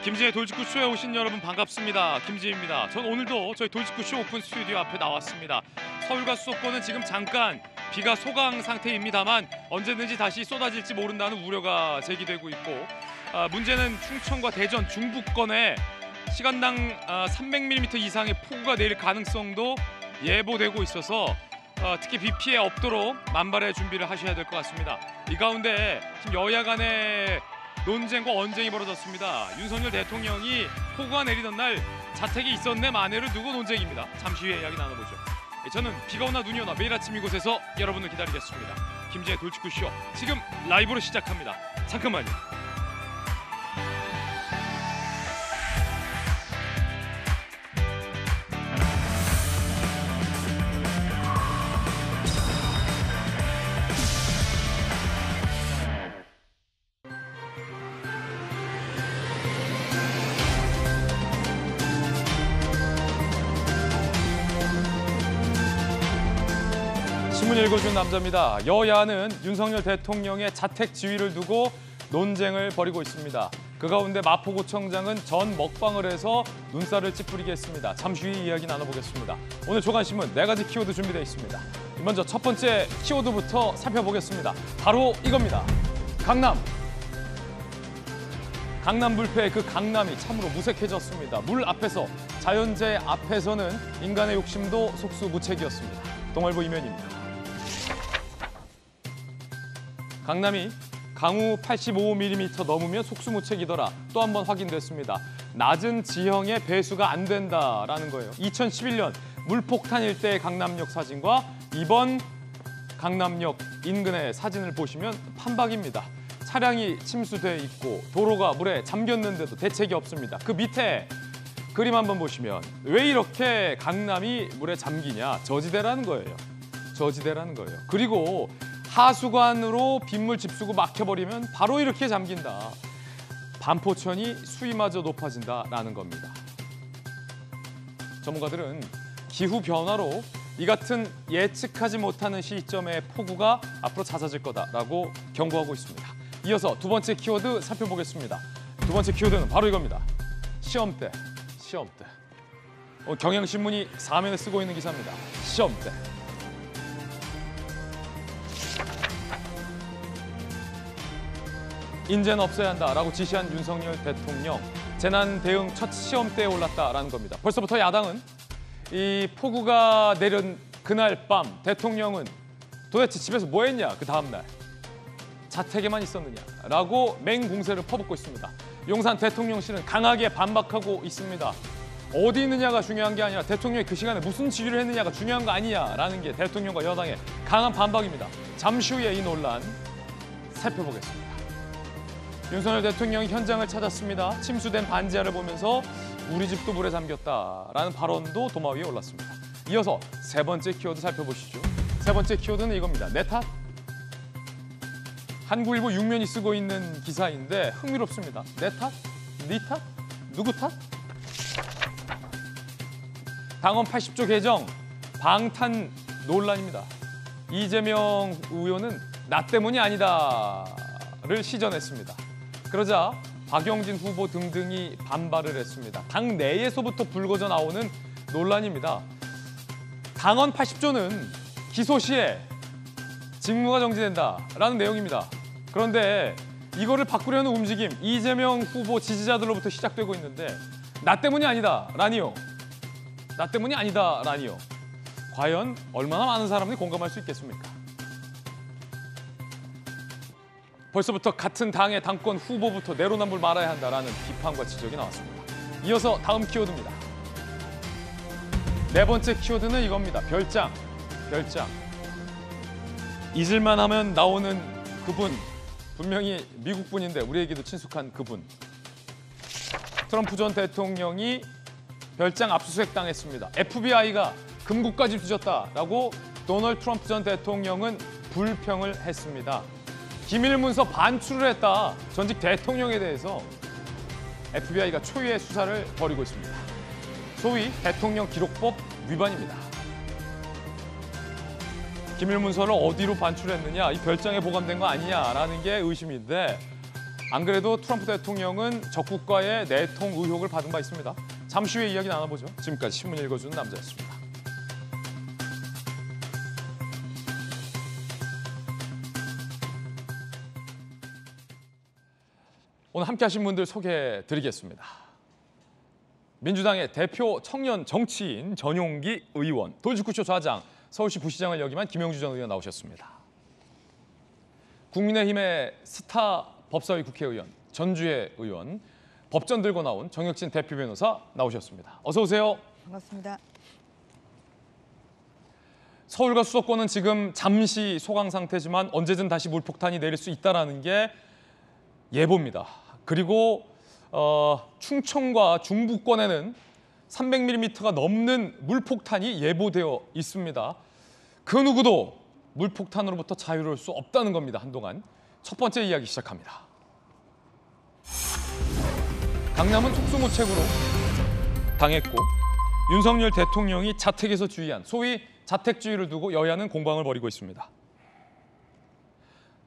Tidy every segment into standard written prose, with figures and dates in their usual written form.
김지의 돌직구쇼에 오신 여러분 반갑습니다. 김지입니다. 전 오늘도 저희 돌직구쇼 오픈 스튜디오 앞에 나왔습니다. 서울과 수도권은 지금 잠깐 비가 소강 상태입니다만 언제든지 다시 쏟아질지 모른다는 우려가 제기되고 있고, 문제는 충청과 대전 중부권에 시간당 300mm 이상의 폭우가 내릴 가능성도 예보되고 있어서 특히 비 피해 없도록 만발의 준비를 하셔야 될 것 같습니다. 이 가운데 지금 여야 간의 논쟁과 언쟁이 벌어졌습니다. 윤석열 대통령이 폭우가 내리던 날 자택에 있었네 마네를 두고 논쟁입니다. 잠시 후에 이야기 나눠보죠. 저는 비가 오나 눈이 오나 매일 아침 이곳에서 여러분을 기다리겠습니다. 김지의 돌직구쇼 지금 라이브로 시작합니다. 잠깐만요. 신문 읽어준 남자입니다. 여야는 윤석열 대통령의 자택 지위를 두고 논쟁을 벌이고 있습니다. 그 가운데 마포구청장은 전 먹방을 해서 눈살을 찌푸리게 했습니다. 잠시 후에 이야기 나눠보겠습니다. 오늘 조간신문 4가지 키워드 준비되어 있습니다. 먼저 첫 번째 키워드부터 살펴보겠습니다. 바로 이겁니다. 강남. 강남 불패의 그 강남이 참으로 무색해졌습니다. 물 앞에서, 자연재해 앞에서는 인간의 욕심도 속수무책이었습니다. 동아일보 이면입니다. 강남이 강우 85mm 넘으면 속수무책이더라. 또 한 번 확인됐습니다. 낮은 지형의 배수가 안 된다라는 거예요. 2011년 물폭탄 일대의 강남역 사진과 이번 강남역 인근의 사진을 보시면 판박입니다. 차량이 침수돼 있고 도로가 물에 잠겼는데도 대책이 없습니다. 그 밑에 그림 한번 보시면 왜 이렇게 강남이 물에 잠기냐? 저지대라는 거예요. 저지대라는 거예요. 그리고 하수관으로 빗물 집수구 막혀버리면 바로 이렇게 잠긴다. 반포천이 수위마저 높아진다라는 겁니다. 전문가들은 기후변화로 이 같은 예측하지 못하는 시점의 폭우가 앞으로 잦아질 거다라고 경고하고 있습니다. 이어서 두 번째 키워드 살펴보겠습니다. 두 번째 키워드는 바로 이겁니다. 시험때, 시험때. 경향신문이 사면에 쓰고 있는 기사입니다. 시험때. 인재는 없애야 한다라고 지시한 윤석열 대통령. 재난 대응 첫 시험대에 올랐다라는 겁니다. 벌써부터 야당은 이 폭우가 내린 그날 밤 대통령은 도대체 집에서 뭐 했냐, 그 다음날. 자택에만 있었느냐라고 맹공세를 퍼붓고 있습니다. 용산 대통령실은 강하게 반박하고 있습니다. 어디 있느냐가 중요한 게 아니라 대통령이 그 시간에 무슨 지휘를 했느냐가 중요한 거 아니냐라는 게 대통령과 여당의 강한 반박입니다. 잠시 후에 이 논란 살펴보겠습니다. 윤석열 대통령이 현장을 찾았습니다. 침수된 반지하를 보면서 우리 집도 물에 잠겼다라는 발언도 도마 위에 올랐습니다. 이어서 세 번째 키워드 살펴보시죠. 세 번째 키워드는 이겁니다. 내 탓? 한국일보 6면이 쓰고 있는 기사인데 흥미롭습니다. 내 탓? 네 탓? 누구 탓? 당헌 80조 개정 방탄 논란입니다. 이재명 의원은 나 때문이 아니다를 시전했습니다. 그러자 박영진 후보 등등이 반발을 했습니다. 당 내에서부터 불거져 나오는 논란입니다. 당헌 80조는 기소 시에 직무가 정지된다라는 내용입니다. 그런데 이거를 바꾸려는 움직임, 이재명 후보 지지자들로부터 시작되고 있는데 나 때문이 아니다라니요. 나 때문이 아니다라니요. 과연 얼마나 많은 사람들이 공감할 수 있겠습니까? 벌써부터 같은 당의 당권 후보부터 내로남불 말아야 한다라는 비판과 지적이 나왔습니다. 이어서 다음 키워드입니다. 네 번째 키워드는 이겁니다. 별장, 별장. 잊을만 하면 나오는 그분, 분명히 미국 분인데 우리에게도 친숙한 그분. 트럼프 전 대통령이 별장 압수수색 당했습니다. FBI가 금고까지 뒤졌다라고 도널드 트럼프 전 대통령은 불평을 했습니다. 기밀문서 반출을 했다. 전직 대통령에 대해서 FBI가 초유의 수사를 벌이고 있습니다. 소위 대통령 기록법 위반입니다. 기밀문서를 어디로 반출했느냐, 이 별장에 보관된 거 아니냐라는 게 의심인데 안 그래도 트럼프 대통령은 적국과의 내통 의혹을 받은 바 있습니다. 잠시 후에 이야기 나눠보죠. 지금까지 신문 읽어주는 남자였습니다. 오늘 함께하신 분들 소개해드리겠습니다. 민주당의 대표 청년 정치인 전용기 의원, 돌직구쇼 좌장, 서울시 부시장을 역임한 김영주 전 의원 나오셨습니다. 국민의힘의 스타 법사위 국회의원, 전주의 의원, 법전 들고 나온 정혁진 대표 변호사 나오셨습니다. 어서 오세요. 반갑습니다. 서울과 수도권은 지금 잠시 소강 상태지만 언제든 다시 물폭탄이 내릴 수 있다는 게 예보입니다. 그리고 충청과 중부권에는 300mm가 넘는 물폭탄이 예보되어 있습니다. 그 누구도 물폭탄으로부터 자유로울 수 없다는 겁니다. 한동안. 첫 번째 이야기 시작합니다. 강남은 특수무책으로 당했고 윤석열 대통령이 자택에서 주의한 소위 자택주의를 두고 여야는 공방을 벌이고 있습니다.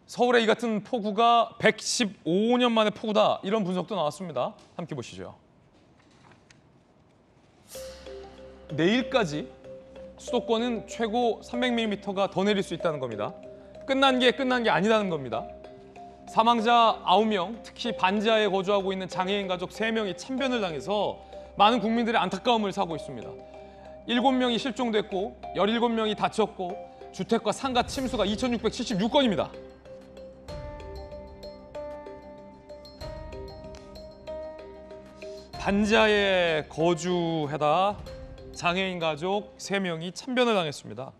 서울의 이 같은 폭우가 115년 만의 폭우다, 이런 분석도 나왔습니다. 함께 보시죠. 내일까지 수도권은 최고 300mm가 더 내릴 수 있다는 겁니다. 끝난 게 아니다는 겁니다. 사망자 9명, 특히 반지하에 거주하고 있는 장애인 가족 3명이 참변을 당해서 많은 국민들의 안타까움을 사고 있습니다. 7명이 실종됐고 17명이 다쳤고 주택과 상가 침수가 2,676건입니다. 반지하에 거주해다 장애인 가족 3명이 참변을 당했습니다.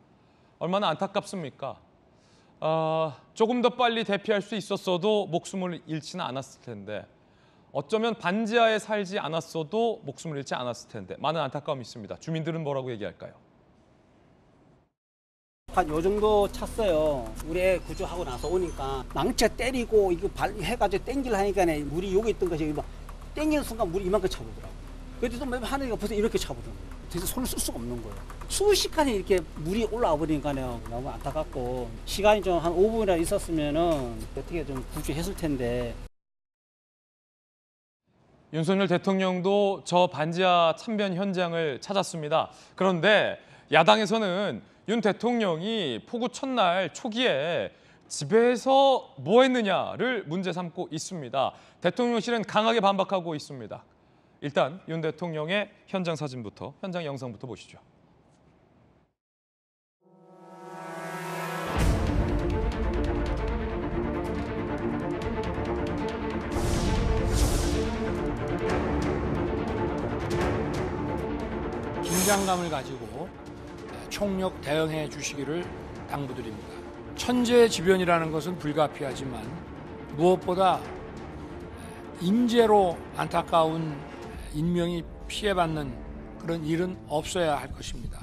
얼마나 안타깝습니까? 조금 더 빨리 대피할 수 있었어도 목숨을 잃지는 않았을 텐데, 어쩌면 반지하에 살지 않았어도 목숨을 잃지 않았을 텐데, 많은 안타까움이 있습니다. 주민들은 뭐라고 얘기할까요? 한 요 정도 찼어요. 우리 애 구조하고 나서 오니까 망쳐 때리고 이거 해가지고 땡길 하니까 물이 여기 있던 것이 막 땡기는 순간 물이 이만큼 차보더라고. 그래도 또 하늘이가 벌써 이렇게 차보더라고요. 그래서 손을 쓸 수가 없는 거예요. 수시간에 이렇게 물이 올라와 버리니까요. 너무 안타깝고, 시간이 좀 한 5분이나 있었으면은 어떻게 좀 구조했을 텐데. 윤석열 대통령도 저 반지하 참변 현장을 찾았습니다. 그런데 야당에서는 윤 대통령이 폭우 첫날 초기에 집에서 뭐 했느냐를 문제 삼고 있습니다. 대통령실은 강하게 반박하고 있습니다. 일단 윤 대통령의 현장 사진부터, 현장 영상부터 보시죠. 긴장감을 가지고 총력 대응해 주시기를 당부드립니다. 천재지변이라는 것은 불가피하지만 무엇보다 인재로 안타까운 인명이 피해받는 그런 일은 없어야 할 것입니다.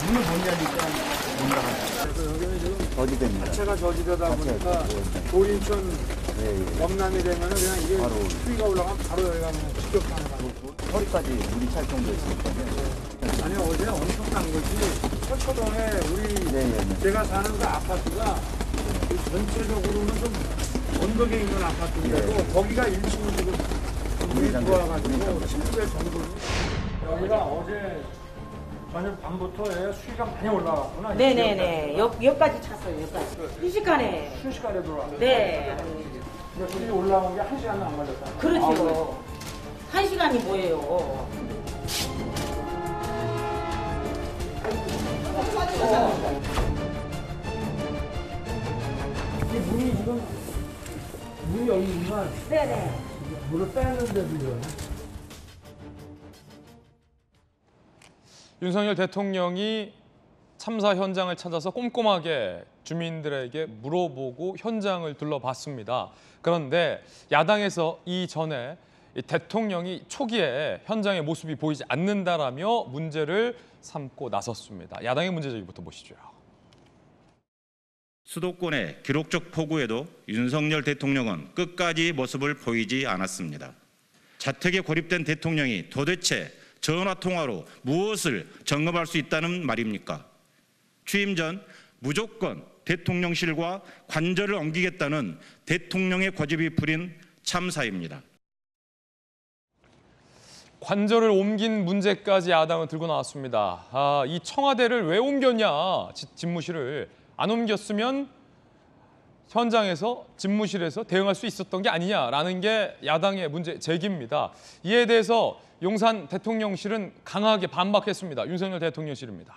물이 여기는 지금 저지됩니다. 자체가 저지되다 보니까 도인천 영남이 되면은 그냥 이게 바로 수위가 올라가면 바로 여기가 그냥 직격탄을 가고 허리까지 물이 찰 정도 있으니까요. 아니 어제 엄청난 것이 서초동에 우리 제가 사는 그 아파트가 전체적으로는 좀 언덕에 있는 아파트인데도 거기가 1층이 지금 물이 들어와가지고 침수의 정도는 여기가 어제 저녁 밤부터 수위가 많이 올라왔구나. 네네네. 여기까지 찼어요. 여기까지. 순식간에. 순식간에 들어왔어요. 네. 근데 물이 올라온 게 1시간은 안 걸렸다. 그렇죠. 1시간이 뭐예요? 이 물이 지금 물이 여기 있지만 네네. 물을 뺐는데도요. 윤석열 대통령이 참사 현장을 찾아서 꼼꼼하게 주민들에게 물어보고 현장을 둘러봤습니다. 그런데 야당에서 이전에 대통령이 초기에 현장의 모습이 보이지 않는다라며 문제를 삼고 나섰습니다. 야당의 문제 제기부터 보시죠. 수도권의 기록적 폭우에도 윤석열 대통령은 끝까지 모습을 보이지 않았습니다. 자택에 고립된 대통령이 도대체 전화통화로 무엇을 점검할 수 있다는 말입니까? 취임 전 무조건 대통령실과 관절을 옮기겠다는 대통령의 고집이 부린 참사입니다. 관절을 옮긴 문제까지 야당은 들고 나왔습니다. 이 청와대를 왜 옮겼냐, 집무실을. 안 옮겼으면 현장에서 집무실에서 대응할 수 있었던 게 아니냐라는 게 야당의 문제 제기입니다. 이에 대해서 용산 대통령실은 강하게 반박했습니다. 윤석열 대통령실입니다.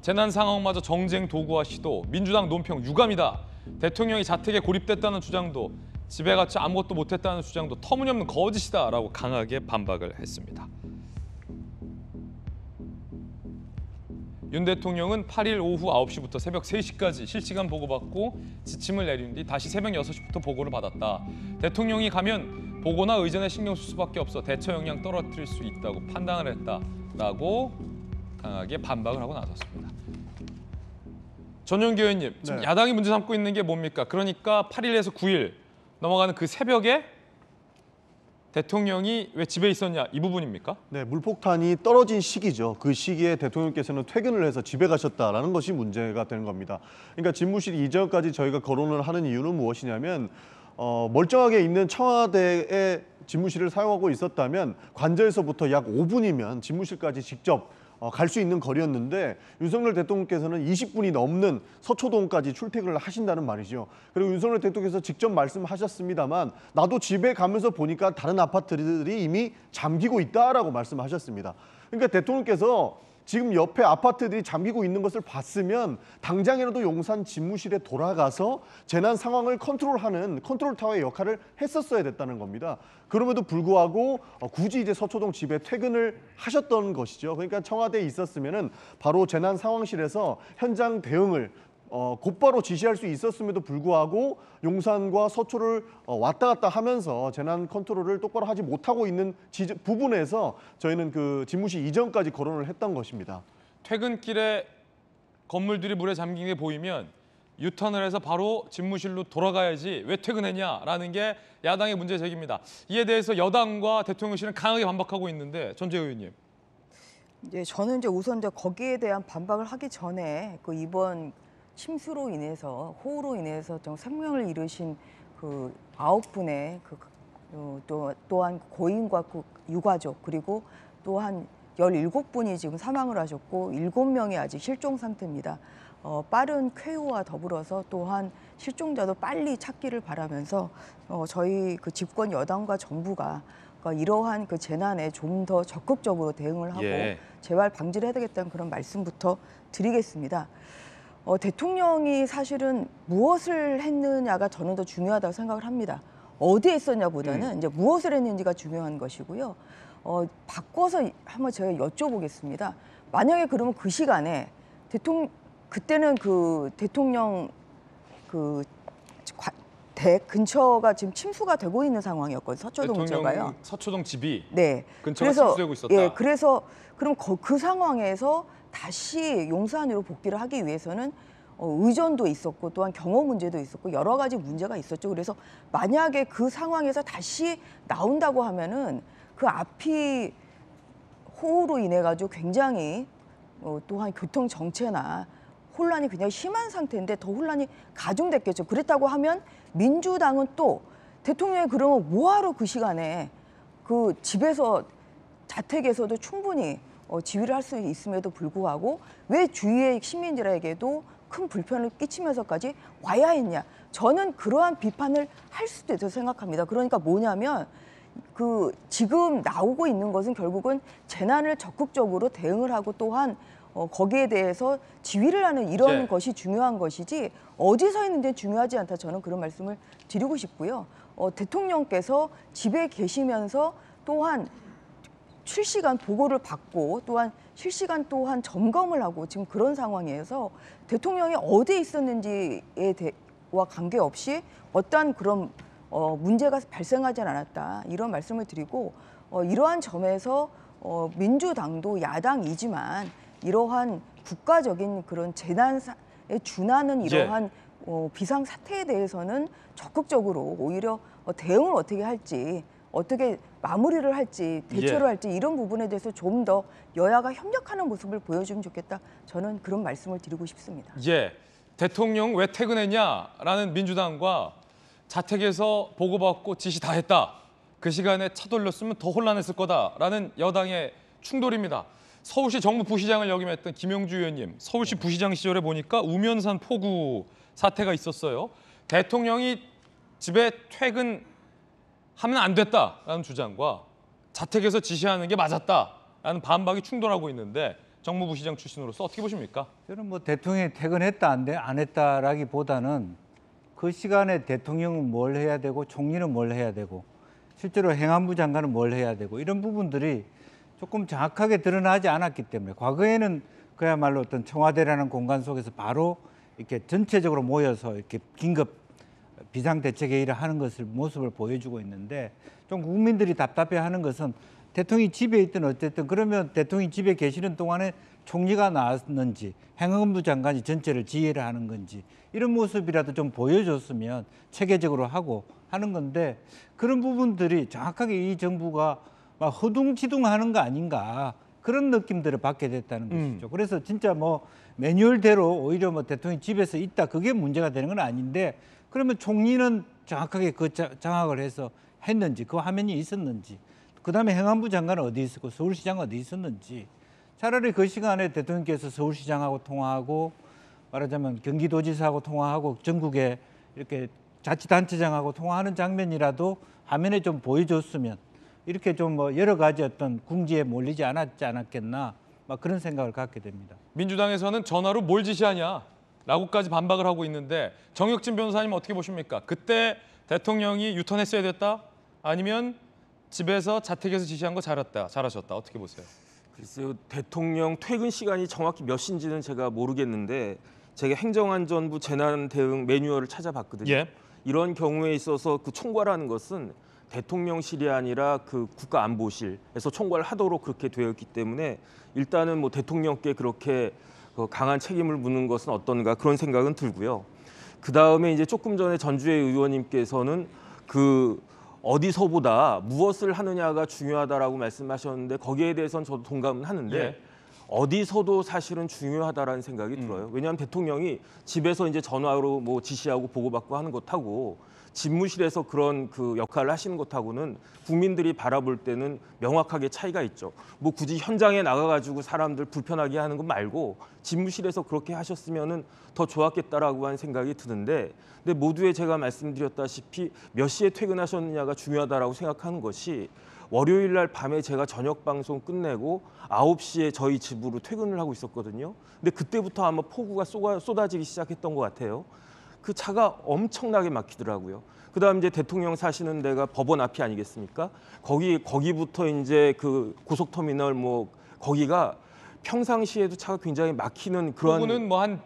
재난 상황마저 정쟁 도구화 시도, 민주당 논평 유감이다. 대통령이 자택에 고립됐다는 주장도, 집에 갇혀 아무것도 못했다는 주장도 터무니없는 거짓이다라고 강하게 반박을 했습니다. 윤 대통령은 8일 오후 9시부터 새벽 3시까지 실시간 보고받고 지침을 내린 뒤 다시 새벽 6시부터 보고를 받았다. 대통령이 가면 보고나 의전에 신경 쓸 수밖에 없어 대처 역량 떨어뜨릴 수 있다고 판단을 했다라고 강하게 반박을 하고 나섰습니다. 전용기 의원님, 지금 야당이 문제 삼고 있는 게 뭡니까? 그러니까 8일에서 9일 넘어가는 그 새벽에 대통령이 왜 집에 있었냐, 이 부분입니까? 네, 물폭탄이 떨어진 시기죠. 그 시기에 대통령께서는 퇴근을 해서 집에 가셨다라는 것이 문제가 되는 겁니다. 그러니까 집무실 이전까지 저희가 거론을 하는 이유는 무엇이냐면 멀쩡하게 있는 청와대의 집무실을 사용하고 있었다면 관저에서부터 약 5분이면 집무실까지 직접 갈 수 있는 거리였는데 윤석열 대통령께서는 20분이 넘는 서초동까지 출퇴근을 하신다는 말이죠. 그리고 윤석열 대통령께서 직접 말씀하셨습니다만 나도 집에 가면서 보니까 다른 아파트들이 이미 잠기고 있다라고 말씀하셨습니다. 그러니까 대통령께서 지금 옆에 아파트들이 잠기고 있는 것을 봤으면 당장이라도 용산 집무실에 돌아가서 재난 상황을 컨트롤하는 컨트롤타워의 역할을 했었어야 됐다는 겁니다. 그럼에도 불구하고 굳이 이제 서초동 집에 퇴근을 하셨던 것이죠. 그러니까 청와대에 있었으면은 바로 재난 상황실에서 현장 대응을 곧바로 지시할 수 있었음에도 불구하고 용산과 서초를 왔다 갔다 하면서 재난 컨트롤을 똑바로 하지 못하고 있는 부분에서 저희는 그 집무실 이전까지 거론을 했던 것입니다. 퇴근길에 건물들이 물에 잠긴 게 보이면 유턴을 해서 바로 집무실로 돌아가야지 왜 퇴근했냐라는 게 야당의 문제 제기입니다. 이에 대해서 여당과 대통령실은 강하게 반박하고 있는데 전재 의원님. 저는 우선 거기에 대한 반박을 하기 전에 그 이번 침수로 인해서 호우로 인해서 좀 생명을 잃으신 그 9분의 또한 고인과 그 유가족 그리고 또한 17분이 지금 사망을 하셨고 7명이 아직 실종 상태입니다. 빠른 쾌유와 더불어서 또한 실종자도 빨리 찾기를 바라면서 저희 그 집권 여당과 정부가 이러한 그 재난에 좀 더 적극적으로 대응을 하고 재발 방지를 해야 되겠다는 그런 말씀부터 드리겠습니다. 대통령이 사실은 무엇을 했느냐가 저는 더 중요하다고 생각을 합니다. 어디에 있었냐보다는 이제 무엇을 했는지가 중요한 것이고요. 바꿔서 한번 제가 여쭤보겠습니다. 만약에 그러면 그 시간에 그때는 그 대통령 그 댁 근처가 지금 침수가 되고 있는 상황이었거든요. 서초동 근처가요. 서초동 집이 네. 근처가 침수되고 있었다. 예, 그래서 그럼 그 상황에서 다시 용산으로 복귀를 하기 위해서는 의전도 있었고 또한 경호 문제도 있었고 여러 가지 문제가 있었죠. 그래서 만약에 그 상황에서 다시 나온다고 하면은 그 앞이 호우로 인해 가지고 굉장히 또한 교통 정체나 혼란이 굉장히 심한 상태인데 더 혼란이 가중됐겠죠. 그랬다고 하면 민주당은 또 대통령이 그러면 뭐하러 그 시간에 그 집에서 자택에서도 충분히 지휘를 할 수 있음에도 불구하고 왜 주위의 시민들에게도 큰 불편을 끼치면서까지 와야 했냐. 저는 그러한 비판을 할 수도 있다고 생각합니다. 그러니까 뭐냐면 그 지금 나오고 있는 것은 결국은 재난을 적극적으로 대응을 하고 또한 거기에 대해서 지휘를 하는 이런 것이 중요한 것이지 어디 서 있는지 중요하지 않다. 저는 그런 말씀을 드리고 싶고요. 대통령께서 집에 계시면서 또한 실시간 보고를 받고 또한 실시간 또한 점검을 하고 지금 그런 상황이어서 대통령이 어디에 있었는지와 관계없이 어떠한 그런 문제가 발생하지 않았다. 이런 말씀을 드리고 이러한 점에서 민주당도 야당이지만 이러한 국가적인 그런 재난에 준하는 이러한 비상사태에 대해서는 적극적으로 오히려 대응을 어떻게 할지 어떻게 마무리를 할지 대처를 할지 이런 부분에 대해서 좀 더 여야가 협력하는 모습을 보여주면 좋겠다. 저는 그런 말씀을 드리고 싶습니다. 예, 대통령 왜 퇴근했냐라는 민주당과 자택에서 보고받고 지시 다 했다. 그 시간에 차 돌렸으면 더 혼란했을 거다라는 여당의 충돌입니다. 서울시 정무 부시장을 역임했던 김용주 의원님, 서울시 부시장 시절에 보니까 우면산 폭우 사태가 있었어요. 대통령이 집에 퇴근하면 안 됐다라는 주장과 자택에서 지시하는 게 맞았다라는 반박이 충돌하고 있는데 정무부시장 출신으로서 어떻게 보십니까? 저는 뭐 대통령이 퇴근했다 안 했다라기보다는 그 시간에 대통령은 뭘 해야 되고 총리는 뭘 해야 되고 실제로 행안부 장관은 뭘 해야 되고 이런 부분들이 조금 정확하게 드러나지 않았기 때문에 과거에는 그야말로 어떤 청와대라는 공간 속에서 바로 이렇게 전체적으로 모여서 이렇게 긴급 비상대책회의를 하는 모습을 보여주고 있는데 좀 국민들이 답답해하는 것은 대통령이 집에 있든 어쨌든 그러면 대통령이 집에 계시는 동안에 총리가 나왔는지 행안부 장관이 전체를 지휘를 하는 건지 이런 모습이라도 좀 보여줬으면 체계적으로 하고 하는 건데 그런 부분들이 정확하게 이 정부가 막 허둥지둥하는 거 아닌가 그런 느낌들을 받게 됐다는 것이죠. 그래서 진짜 뭐 매뉴얼대로 오히려 뭐 대통령이 집에서 있다 그게 문제가 되는 건 아닌데 그러면 총리는 정확하게 그 장악을 해서 했는지 그 화면이 있었는지 그다음에 행안부 장관은 어디 있었고 서울시장은 어디 있었는지 차라리 그 시간에 대통령께서 서울시장하고 통화하고 말하자면 경기도지사하고 통화하고 전국에 이렇게 자치단체장하고 통화하는 장면이라도 화면에 좀 보여줬으면 이렇게 좀 뭐 여러 가지 어떤 궁지에 몰리지 않았겠나 막 그런 생각을 갖게 됩니다. 민주당에서는 전화로 뭘 지시하냐라고까지 반박을 하고 있는데 정혁진 변호사님 어떻게 보십니까? 그때 대통령이 유턴했어야 됐다? 아니면 집에서 자택에서 지시한 거 잘하셨다. 어떻게 보세요? 글쎄요. 대통령 퇴근 시간이 정확히 몇 시인지는 제가 모르겠는데 제가 행정안전부 재난 대응 매뉴얼을 찾아봤거든요. 예. 이런 경우에 있어서 그 총괄하는 것은 대통령실이 아니라 그 국가안보실에서 총괄하도록 그렇게 되어 있기 때문에 일단은 뭐 대통령께 그렇게 강한 책임을 묻는 것은 어떤가 그런 생각은 들고요. 그 다음에 이제 조금 전에 전주의 의원님께서는 그 어디서보다 무엇을 하느냐가 중요하다라고 말씀하셨는데 거기에 대해서는 저도 동감은 하는데 예. 어디서도 사실은 중요하다라는 생각이 들어요. 왜냐하면 대통령이 집에서 이제 전화로 뭐 지시하고 보고받고 하는 것하고 집무실에서 그런 그 역할을 하시는 것하고는 국민들이 바라볼 때는 명확하게 차이가 있죠. 뭐 굳이 현장에 나가가지고 사람들 불편하게 하는 것 말고 집무실에서 그렇게 하셨으면은 더 좋았겠다라고 하는 생각이 드는데, 근데 모두에 제가 말씀드렸다시피 몇 시에 퇴근하셨느냐가 중요하다라고 생각하는 것이 월요일 날 밤에 제가 저녁 방송 끝내고 9시에 저희 집으로 퇴근을 하고 있었거든요. 근데 그때부터 아마 폭우가 쏟아지기 시작했던 것 같아요. 그 차가 엄청나게 막히더라고요. 그다음 이제 대통령 사시는 데가 법원 앞이 아니겠습니까? 거기부터 이제 그 고속터미널 뭐 거기가 평상시에도 차가 굉장히 막히는 그런. 폭우는 뭐 한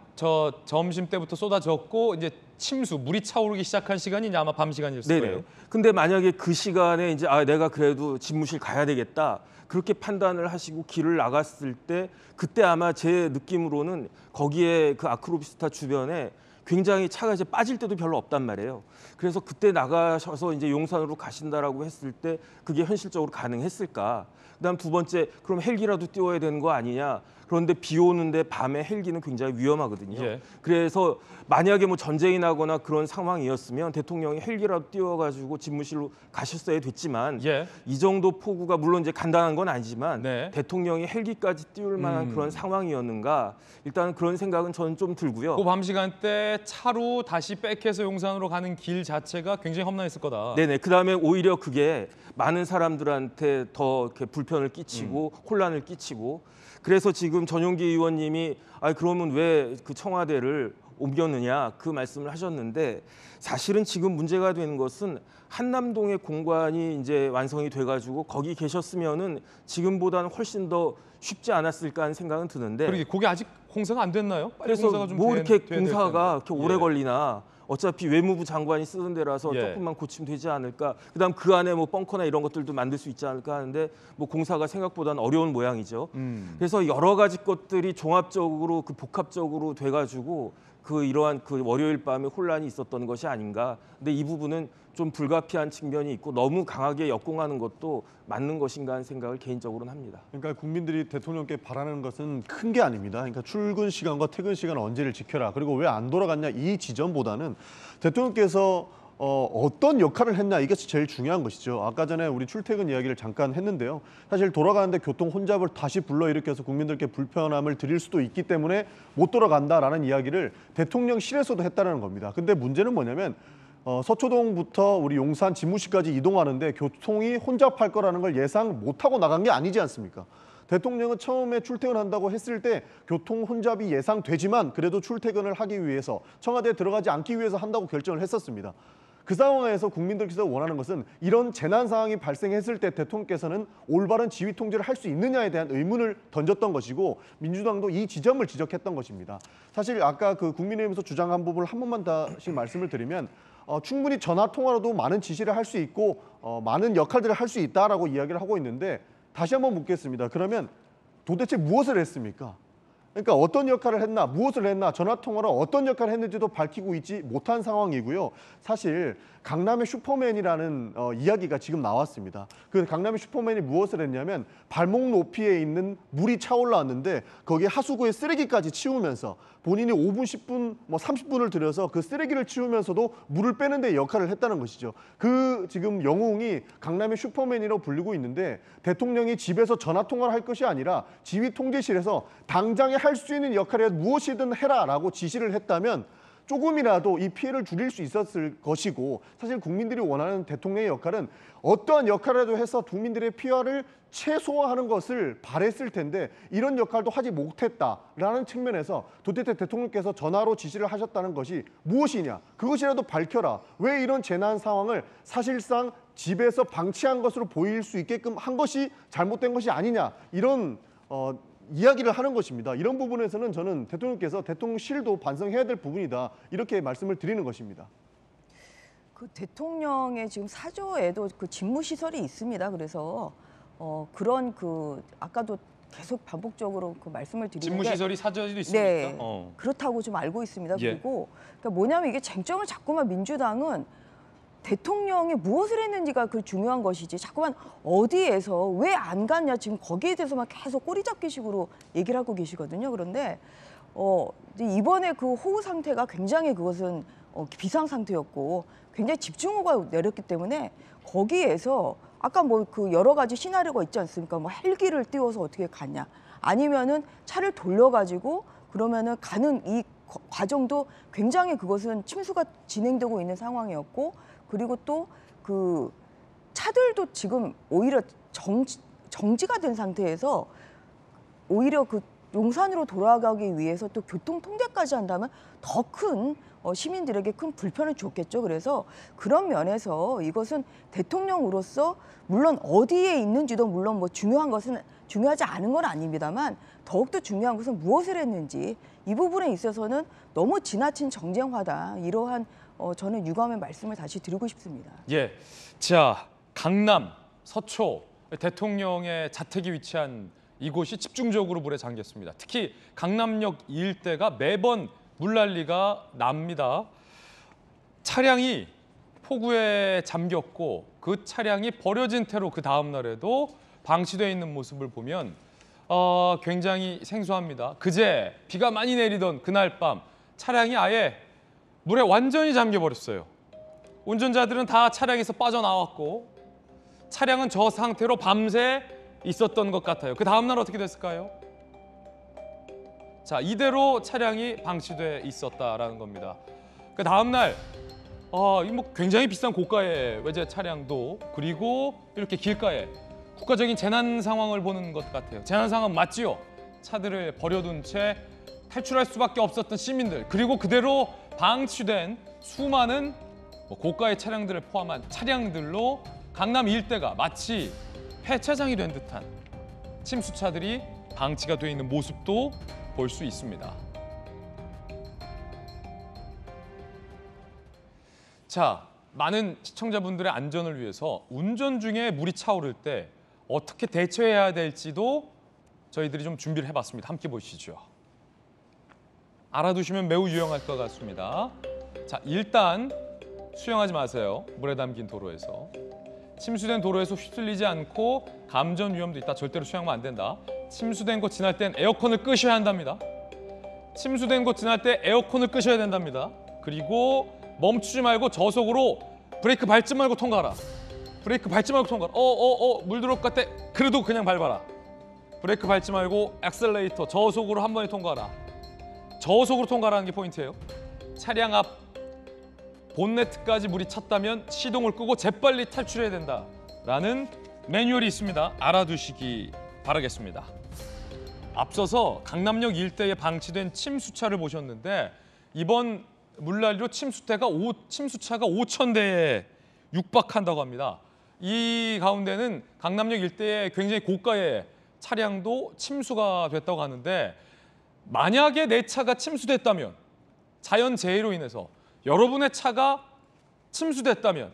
점심 때부터 쏟아졌고 이제 침수 물이 차오르기 시작한 시간이 이제 아마 밤 시간이었을 네네. 거예요. 근데 만약에 그 시간에 이제 내가 그래도 집무실 가야 되겠다 그렇게 판단을 하시고 길을 나갔을 때 그때 아마 제 느낌으로는 거기에 그 아크로비스타 주변에 굉장히 차가 이제 빠질 때도 별로 없단 말이에요. 그래서 그때 나가셔서 이제 용산으로 가신다라고 했을 때 그게 현실적으로 가능했을까? 그다음 두 번째, 그럼 헬기라도 띄워야 되는 거 아니냐? 그런데 비 오는데 밤에 헬기는 굉장히 위험하거든요. 예. 그래서 만약에 뭐 전쟁이 나거나 그런 상황이었으면 대통령이 헬기라도 띄워가지고 집무실로 가셨어야 됐지만 예. 이 정도 폭우가 물론 이제 간단한 건 아니지만 네. 대통령이 헬기까지 띄울 만한 그런 상황이었는가? 일단 그런 생각은 저는 좀 들고요. 그 밤 시간대 차로 다시 백해서 용산으로 가는 길 자체가 굉장히 험난했을 거다. 네네. 그다음에 오히려 그게 많은 사람들한테 더 이렇게 불편을 끼치고 혼란을 끼치고 그래서 지금 전용기 의원님이 그러면 왜 그 청와대를 옮겼느냐 그 말씀을 하셨는데 사실은 지금 문제가 되는 것은 한남동의 공관이 이제 완성이 돼가지고 거기 계셨으면은 지금보다는 훨씬 더 쉽지 않았을까 하는 생각은 드는데. 그러게 그게 아직 공사가 안 됐나요? 빨리 그래서 공사가 좀 뭐 이렇게 돼야 될 공사가 텐데. 이렇게 오래 걸리나. 어차피 외무부 장관이 쓰는 데라서 예. 조금만 고치면 되지 않을까. 그다음 그 안에 뭐 벙커나 이런 것들도 만들 수 있지 않을까 하는데 뭐 공사가 생각보다는 어려운 모양이죠. 그래서 여러 가지 것들이 종합적으로 그 복합적으로 돼가지고 그 이러한 그 월요일 밤에 혼란이 있었던 것이 아닌가. 근데 이 부분은 좀 불가피한 측면이 있고 너무 강하게 역공하는 것도 맞는 것인가 하는 생각을 개인적으로는 합니다. 그러니까 국민들이 대통령께 바라는 것은 큰 게 아닙니다. 그러니까 출근 시간과 퇴근 시간 언제를 지켜라. 그리고 왜 안 돌아갔냐 이 지점보다는 대통령께서 어떤 역할을 했냐 이게 제일 중요한 것이죠. 아까 전에 우리 출퇴근 이야기를 잠깐 했는데요. 사실 돌아가는데 교통 혼잡을 다시 불러일으켜서 국민들께 불편함을 드릴 수도 있기 때문에 못 돌아간다라는 이야기를 대통령실에서도 했다는 겁니다. 근데 문제는 뭐냐면 서초동부터 우리 용산 집무실까지 이동하는데 교통이 혼잡할 거라는 걸 예상 못하고 나간 게 아니지 않습니까? 대통령은 처음에 출퇴근한다고 했을 때 교통 혼잡이 예상되지만 그래도 출퇴근을 하기 위해서 청와대에 들어가지 않기 위해서 한다고 결정을 했었습니다. 그 상황에서 국민들께서 원하는 것은 이런 재난 상황이 발생했을 때 대통령께서는 올바른 지휘 통제를 할 수 있느냐에 대한 의문을 던졌던 것이고 민주당도 이 지점을 지적했던 것입니다. 사실 아까 그 국민의힘에서 주장한 부분을 한 번만 다시 말씀을 드리면 충분히 전화 통화로도 많은 지시를 할 수 있고 많은 역할들을 할 수 있다라고 이야기를 하고 있는데 다시 한번 묻겠습니다. 그러면 도대체 무엇을 했습니까? 그러니까 어떤 역할을 했나, 무엇을 했나, 전화통화로 어떤 역할을 했는지도 밝히고 있지 못한 상황이고요. 사실 강남의 슈퍼맨이라는 이야기가 지금 나왔습니다. 그 강남의 슈퍼맨이 무엇을 했냐면 발목 높이에 있는 물이 차올라왔는데 거기에 하수구에 쓰레기까지 치우면서 본인이 5분, 10분, 30분을 들여서 그 쓰레기를 치우면서도 물을 빼는 데 역할을 했다는 것이죠. 그 지금 영웅이 강남의 슈퍼맨이라고 불리고 있는데 대통령이 집에서 전화통화를 할 것이 아니라 지휘통제실에서 당장에 할 수 있는 역할에 무엇이든 해라라고 지시를 했다면 조금이라도 이 피해를 줄일 수 있었을 것이고 사실 국민들이 원하는 대통령의 역할은 어떠한 역할이라도 해서 국민들의 피해를 최소화하는 것을 바랬을 텐데 이런 역할도 하지 못했다라는 측면에서 도대체 대통령께서 전화로 지시를 하셨다는 것이 무엇이냐 그것이라도 밝혀라. 왜 이런 재난 상황을 사실상 집에서 방치한 것으로 보일 수 있게끔 한 것이 잘못된 것이 아니냐 이런 이야기를 하는 것입니다. 이런 부분에서는 저는 대통령께서 대통령실도 반성해야 될 부분이다. 이렇게 말씀을 드리는 것입니다. 그 대통령의 지금 사저에도 그 집무시설이 있습니다. 그래서 그런 그 아까도 계속 반복적으로 그 말씀을 드리는 집무시설이 사저에도 있습니까? 네, 그렇다고 좀 알고 있습니다. 예. 그리고 그러니까 뭐냐면 이게 쟁점을 자꾸만 민주당은 대통령이 무엇을 했는지가 그 중요한 것이지 자꾸만 어디에서 왜 안 갔냐 지금 거기에 대해서만 계속 꼬리잡기식으로 얘기를 하고 계시거든요. 그런데 이번에 그 호우 상태가 굉장히 그것은 비상 상태였고 굉장히 집중호우가 내렸기 때문에 거기에서 아까 뭐 그 여러 가지 시나리오가 있지 않습니까? 뭐 헬기를 띄워서 어떻게 갔냐 아니면은 차를 돌려가지고 그러면은 가는 이 과정도 굉장히 그것은 침수가 진행되고 있는 상황이었고 그리고 또 그 차들도 지금 오히려 정지가 된 상태에서 오히려 그 용산으로 돌아가기 위해서 또 교통 통제까지 한다면 더 큰 시민들에게 큰 불편을 줬겠죠. 그래서 그런 면에서 이것은 대통령으로서 물론 어디에 있는지도 물론 뭐 중요하지 않은 건 아닙니다만 더욱더 중요한 것은 무엇을 했는지 이 부분에 있어서는 너무 지나친 정쟁화다. 이러한 저는 유감의 말씀을 다시 드리고 싶습니다. 예, 자 강남, 서초 대통령의 자택이 위치한 이곳이 집중적으로 물에 잠겼습니다. 특히 강남역 일대가 매번 물난리가 납니다. 차량이 폭우에 잠겼고 그 차량이 버려진 채로 그 다음 날에도 방치되어 있는 모습을 보면 굉장히 생소합니다. 그제 비가 많이 내리던 그날 밤 차량이 아예 물에 완전히 잠겨버렸어요. 운전자들은 다 차량에서 빠져나왔고 차량은 저 상태로 밤새 있었던 것 같아요. 그 다음 날 어떻게 됐을까요? 자, 이대로 차량이 방치돼 있었다라는 겁니다. 그 다음 날 이 뭐 굉장히 비싼 고가의 외제 차량도 그리고 이렇게 길가에 국가적인 재난 상황을 보는 것 같아요. 재난 상황 맞지요? 차들을 버려둔 채 탈출할 수밖에 없었던 시민들 그리고 그대로 방치된 수많은 고가의 차량들을 포함한 차량들로 강남 일대가 마치 폐차장이 된 듯한 침수차들이 방치가 돼 있는 모습도 볼 수 있습니다. 자, 많은 시청자분들의 안전을 위해서 운전 중에 물이 차오를 때 어떻게 대처해야 될지도 저희들이 좀 준비를 해봤습니다. 함께 보시죠. 알아두시면 매우 유용할 것 같습니다. 자, 일단 수영하지 마세요. 물에 담긴 도로에서. 침수된 도로에서 휩쓸리지 않고 감전 위험도 있다. 절대로 수영하면 안 된다. 침수된 곳 지날 땐 에어컨을 끄셔야 한답니다. 침수된 곳 지날 때 에어컨을 끄셔야 된답니다. 그리고 멈추지 말고 저속으로 브레이크 밟지 말고 통과하라. 브레이크 밟지 말고 통과하라. 물 들어올 것 같아. 그래도 그냥 밟아라. 브레이크 밟지 말고 액셀레이터 저속으로 한 번에 통과하라. 저속으로 통과하라는 게 포인트예요. 차량 앞 본네트까지 물이 찼다면 시동을 끄고 재빨리 탈출해야 된다라는 매뉴얼이 있습니다. 알아두시기 바라겠습니다. 앞서서 강남역 일대에 방치된 침수차를 보셨는데 이번 물난리로 침수차가 5,000대에 육박한다고 합니다. 이 가운데는 강남역 일대에 굉장히 고가의 차량도 침수가 됐다고 하는데 만약에 내 차가 침수됐다면 자연재해로 인해서 여러분의 차가 침수됐다면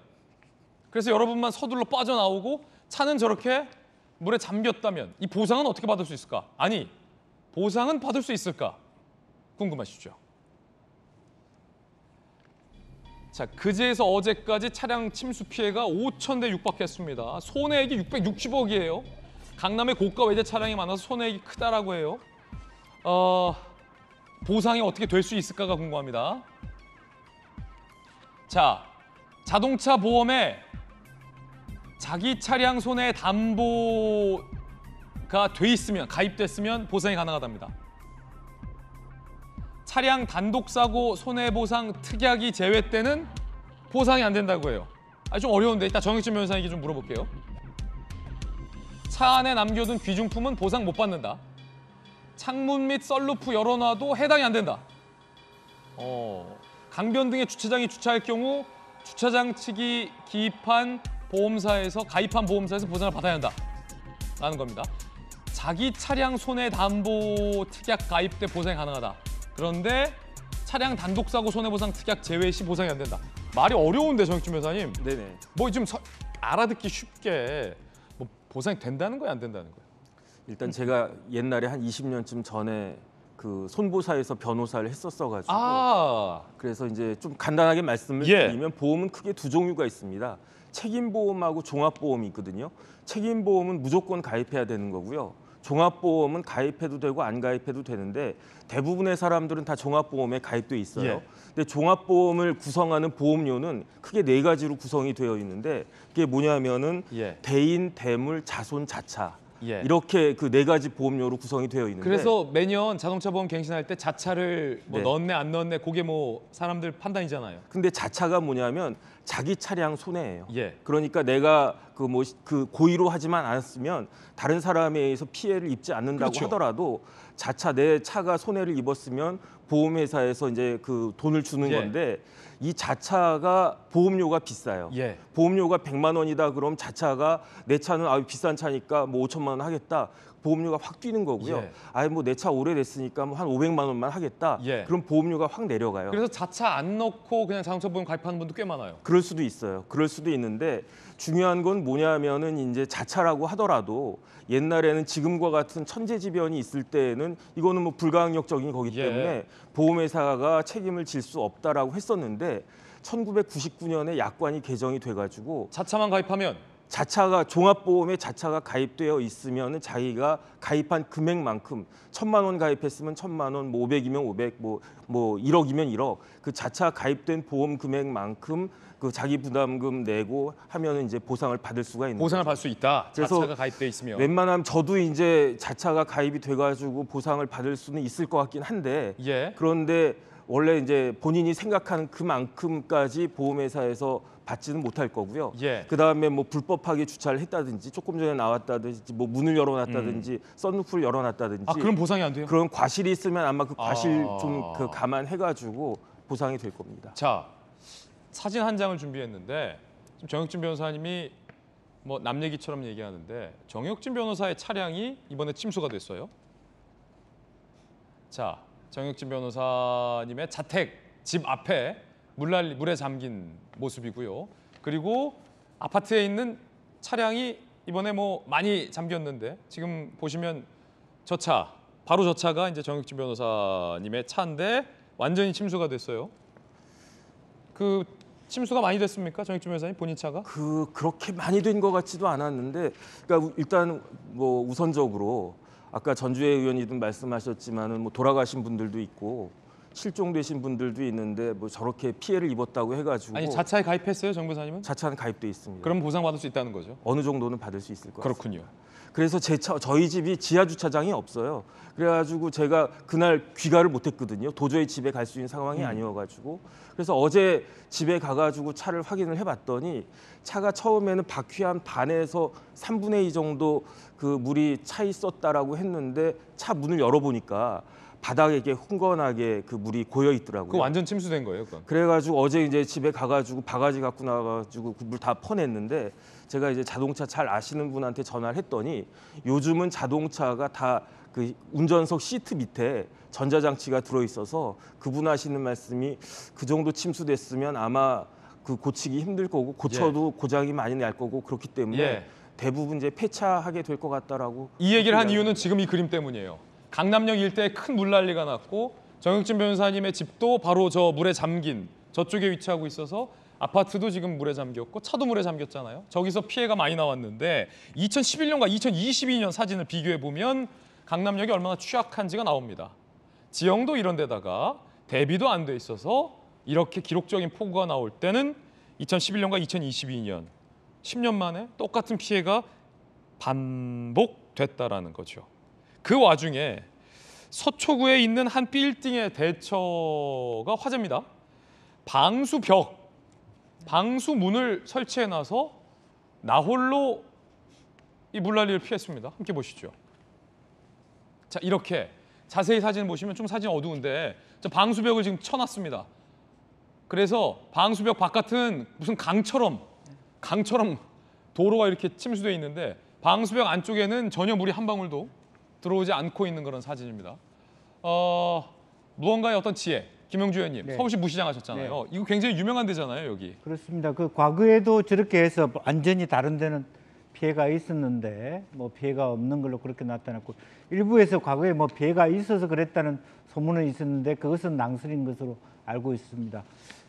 그래서 여러분만 서둘러 빠져나오고 차는 저렇게 물에 잠겼다면 이 보상은 어떻게 받을 수 있을까? 아니, 보상은 받을 수 있을까? 궁금하시죠? 자, 그제에서 어제까지 차량 침수 피해가 5,000대 육박했습니다. 손해액이 660억이에요. 강남에 고가 외제 차량이 많아서 손해액이 크다라고 해요. 보상이 어떻게 될 수 있을까가 궁금합니다. 자, 자동차 보험에 자기 차량 손해 담보가 돼 있으면, 가입됐으면 보상이 가능하답니다. 차량 단독 사고 손해보상 특약이 제외 때는 보상이 안 된다고 해요. 좀 어려운데 이따 정혁진 변호사에게 좀 물어볼게요. 차 안에 남겨둔 귀중품은 보상 못 받는다. 창문 및 썬루프 열어놔도 해당이 안 된다. 강변 등의 주차장이 주차할 경우 주차장 측이 가입한 보험사에서 보상을 받아야 한다. 라는 겁니다. 자기 차량 손해담보 특약 가입 때 보상이 가능하다. 그런데 차량 단독사고 손해보상 특약 제외 시 보상이 안 된다. 말이 어려운데 정혁진 변호사님. 네네. 뭐 좀 알아듣기 쉽게 뭐 보상이 된다는 거예요, 안 된다는 거예요? 일단 제가 옛날에 한 20년쯤 전에 그 손보사에서 변호사를 했었어가지고 그래서 이제 좀 간단하게 말씀을 드리면 보험은 크게 두 종류가 있습니다. 책임보험하고 종합보험이 있거든요. 책임보험은 무조건 가입해야 되는 거고요. 종합보험은 가입해도 되고 안 가입해도 되는데 대부분의 사람들은 다 종합보험에 가입돼 있어요. 근데 종합보험을 구성하는 보험료는 크게 4가지로 구성이 되어 있는데 그게 뭐냐면은 대인, 대물, 자손, 자차. 이렇게 그 4가지 보험료로 구성이 되어 있는데 그래서 매년 자동차 보험 갱신할 때 자차를 뭐 넣었네 안 넣었네 그게 뭐 사람들 판단이잖아요. 근데 자차가 뭐냐면 자기 차량 손해예요. 그러니까 내가 그 고의로 하지만 않았으면 다른 사람에 의해서 피해를 입지 않는다고 하더라도 자차 내 차가 손해를 입었으면 보험회사에서 이제 그 돈을 주는 건데 이 자차가 보험료가 비싸요. 보험료가 100만 원이다 그럼 자차가 내 차는 비싼 차니까 뭐 5천만 원 하겠다. 보험료가 확 뛰는 거고요. 뭐 내 차 오래됐으니까 뭐 한 500만 원만 하겠다. 그럼 보험료가 확 내려가요. 그래서 자차 안 넣고 그냥 자동차 보험 가입하는 분도 꽤 많아요. 그럴 수도 있어요. 그럴 수도 있는데 중요한 건 뭐냐면은 이제 자차라고 하더라도 옛날에는 지금과 같은 천재지변이 있을 때에는 이거는 뭐 불가항력적인 거기 때문에 보험회사가 책임을 질 수 없다라고 했었는데 1999년에 약관이 개정이 돼가지고 자차만 가입하면 자차가 종합보험에 자차가 가입되어 있으면 자기가 가입한 금액만큼 1,000만 원 가입했으면 1,000만 원, 뭐 500이면 500, 뭐 1억이면 1억 그 자차 가입된 보험 금액만큼 그 자기 부담금 내고 하면은 이제 보상을 받을 수가 있는 보상을 받을 수 있다. 그래서 자차가 가입돼 있으면 웬만하면 저도 이제 자차가 가입이 돼가지고 보상을 받을 수는 있을 것 같긴 한데 그런데 원래 이제 본인이 생각하는 그만큼까지 보험회사에서 받지는 못할 거고요. 그다음에 뭐 불법하게 주차를 했다든지 조금 전에 나왔다든지 뭐 문을 열어놨다든지 썬루프를 열어놨다든지 그럼 보상이 안 돼요? 그런 과실이 있으면 아마 그 과실 좀 그 감안해가지고 보상이 될 겁니다. 자, 사진 한 장을 준비했는데 지금 정혁진 변호사님이 뭐 남 얘기처럼 얘기하는데 정혁진 변호사의 차량이 이번에 침수가 됐어요. 자, 정혁진 변호사님의 자택 집 앞에 물에 잠긴 모습이고요. 그리고 아파트에 있는 차량이 이번에 뭐 많이 잠겼는데 지금 보시면 저 차, 바로 저 차가 이제 정혁진 변호사님의 차인데 완전히 침수가 됐어요. 그 침수가 많이 됐습니까? 정익준 변호사님 본인 차가? 그렇게 많이 된 것 같지도 않았는데, 그러니까 일단 뭐 우선적으로 아까 전주혜 의원님도 말씀하셨지만은 뭐 돌아가신 분들도 있고 실종되신 분들도 있는데 뭐 저렇게 피해를 입었다고 해가지고. 아니 자차에 가입했어요, 정 변호사님은? 자차는 가입돼 있습니다. 그럼 보상받을 수 있다는 거죠? 어느 정도는 받을 수 있을 것 같습니다. 그렇군요. 그래서 저희 집이 지하 주차장이 없어요. 그래가지고 제가 그날 귀가를 못했거든요. 도저히 집에 갈 수 있는 상황이 아니어가지고. 그래서 어제 집에 가가지고 차를 확인을 해봤더니 차가 처음에는 바퀴 한 반에서 3분의 2 정도 그 물이 차 있었다라고 했는데 차 문을 열어보니까 바닥에 이렇게 흥건하게 그 물이 고여 있더라고요. 그거 완전 침수된 거예요, 그건? 그래가지고 어제 이제 집에 가가지고 바가지 갖고 나가가지고 그 물 다 퍼냈는데, 제가 이제 자동차 잘 아시는 분한테 전화를 했더니 요즘은 자동차가 다 그 운전석 시트 밑에 전자장치가 들어 있어서 그분 하시는 말씀이 그 정도 침수됐으면 아마 그 고치기 힘들 거고 고쳐도 고장이 많이 날 거고 그렇기 때문에 대부분 이제 폐차하게 될 것 같다라고. 이 얘기를 한 이유는 지금 이 그림 때문이에요. 강남역 일대에 큰 물난리가 났고 정익준 변호사님의 집도 바로 저 물에 잠긴 저쪽에 위치하고 있어서 아파트도 지금 물에 잠겼고 차도 물에 잠겼잖아요. 저기서 피해가 많이 나왔는데 2011년과 2022년 사진을 비교해 보면 강남역이 얼마나 취약한지가 나옵니다. 지형도 이런 데다가 대비도 안 돼 있어서 이렇게 기록적인 폭우가 나올 때는 2011년과 2022년 10년 만에 똑같은 피해가 반복됐다라는 거죠. 그 와중에 서초구에 있는 한 빌딩의 대처가 화제입니다. 방수문을 설치해놔서 나홀로 이 물난리를 피했습니다. 함께 보시죠. 자, 이렇게 자세히 사진을 보시면 좀 사진 어두운데 저 방수벽을 지금 쳐놨습니다. 그래서 방수벽 바깥은 무슨 강처럼 도로가 이렇게 침수되어 있는데 방수벽 안쪽에는 전혀 물이 한 방울도 들어오지 않고 있는 그런 사진입니다. 무언가의 어떤 지혜, 김영주 의원님, 서울시 무시장 하셨잖아요. 이거 굉장히 유명한 데잖아요, 여기. 그렇습니다. 그 과거에도 저렇게 해서 완전히 다른 데는 피해가 있었는데 뭐 피해가 없는 걸로 그렇게 나타났고, 일부에서 과거에 뭐 피해가 있어서 그랬다는 소문은 있었는데 그것은 낭설인 것으로 알고 있습니다.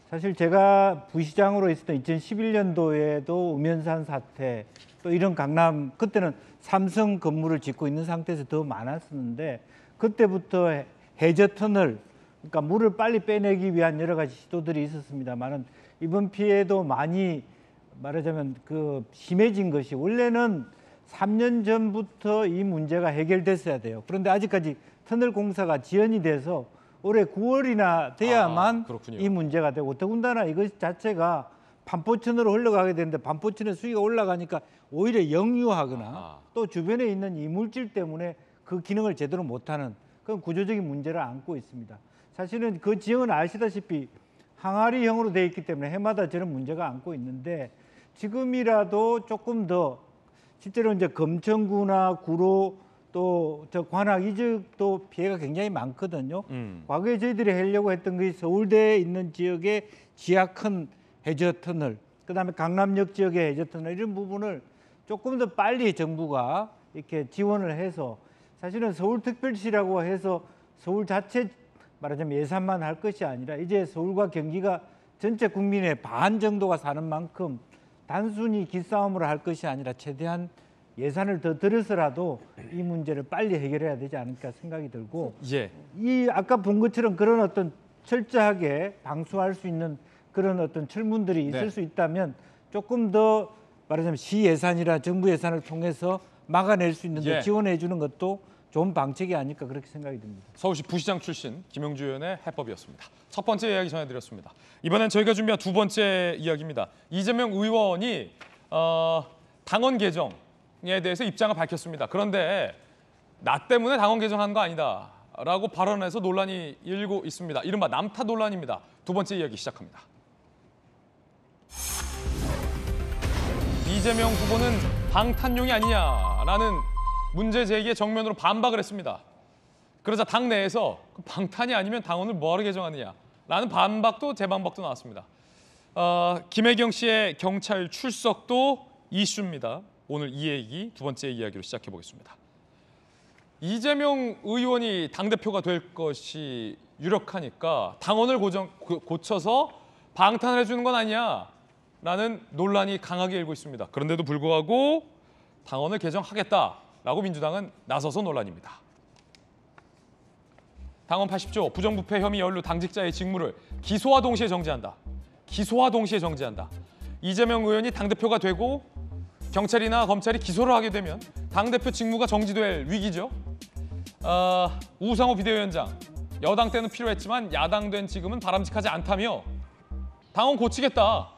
사실 제가 부시장으로 있었던 2011년도에도 우면산 사태, 또 이런 강남, 그때는 삼성 건물을 짓고 있는 상태에서 더 많았었는데 그때부터 해저 터널, 그러니까 물을 빨리 빼내기 위한 여러 가지 시도들이 있었습니다만은 이번 피해도 많이 말하자면 그 심해진 것이, 원래는 3년 전부터 이 문제가 해결됐어야 돼요. 그런데 아직까지 터널 공사가 지연이 돼서 올해 9월이나 돼야만 이 문제가 되고, 더군다나 이것 자체가 반포천으로 흘러가게 되는데 반포천의 수위가 올라가니까 오히려 역류하거나 또 주변에 있는 이물질 때문에 그 기능을 제대로 못하는 그런 구조적인 문제를 안고 있습니다. 사실은 그 지형은 아시다시피 항아리형으로 되어 있기 때문에 해마다 저런 문제가 안고 있는데, 지금이라도 조금 더 실제로 이제 검천구나 구로 또 저 관악 이쪽도 피해가 굉장히 많거든요. 과거에 저희들이 하려고 했던 것이 서울대에 있는 지역의 지하 큰 해저 터널, 그다음에 강남역 지역의 해저 터널, 이런 부분을 조금 더 빨리 정부가 이렇게 지원을 해서, 사실은 서울특별시라고 해서 서울 자체 말하자면 예산만 할 것이 아니라 이제 서울과 경기가 전체 국민의 반 정도가 사는 만큼 단순히 기싸움으로 할 것이 아니라 최대한 예산을 더 들여서라도 이 문제를 빨리 해결해야 되지 않을까 생각이 들고, 이 아까 본 것처럼 그런 어떤 철저하게 방수할 수 있는 그런 어떤 철문들이 있을 수 있다면 조금 더 말하자면 시 예산이나 정부 예산을 통해서 막아낼 수 있는데 지원해 주는 것도 좋은 방책이 아닐까 그렇게 생각이 듭니다. 서울시 부시장 출신 김영주 의원의 해법이었습니다. 첫 번째 이야기 전해드렸습니다. 이번엔 저희가 준비한 두 번째 이야기입니다. 이재명 의원이 당원 개정에 대해서 입장을 밝혔습니다. 그런데 나 때문에 당원 개정한 거 아니다 라고 발언해서 논란이 일고 있습니다. 이른바 남탓 논란입니다. 두 번째 이야기 시작합니다. 이재명 후보는 방탄용이 아니냐라는 문제 제기에 정면으로 반박을 했습니다. 그러자 당 내에서 방탄이 아니면 당원을 뭐하러 개정하느냐라는 반박도 재반박도 나왔습니다. 김혜경 씨의 경찰 출석도 이슈입니다. 오늘 이 얘기 두 번째 이야기로 시작해 보겠습니다. 이재명 의원이 당대표가 될 것이 유력하니까 당원을 고쳐서 방탄을 해주는 건 아니야 라는 논란이 강하게 일고 있습니다. 그런데도 불구하고 당원을 개정하겠다라고 민주당은 나서서 논란입니다. 당원 80조 부정부패 혐의 연루 당직자의 직무를 기소와 동시에 정지한다. 기소와 동시에 정지한다. 이재명 의원이 당대표가 되고 경찰이나 검찰이 기소를 하게 되면 당대표 직무가 정지될 위기죠. 우상호 비대위원장, 여당 때는 필요했지만 야당 된 지금은 바람직하지 않다며 당원 고치겠다라고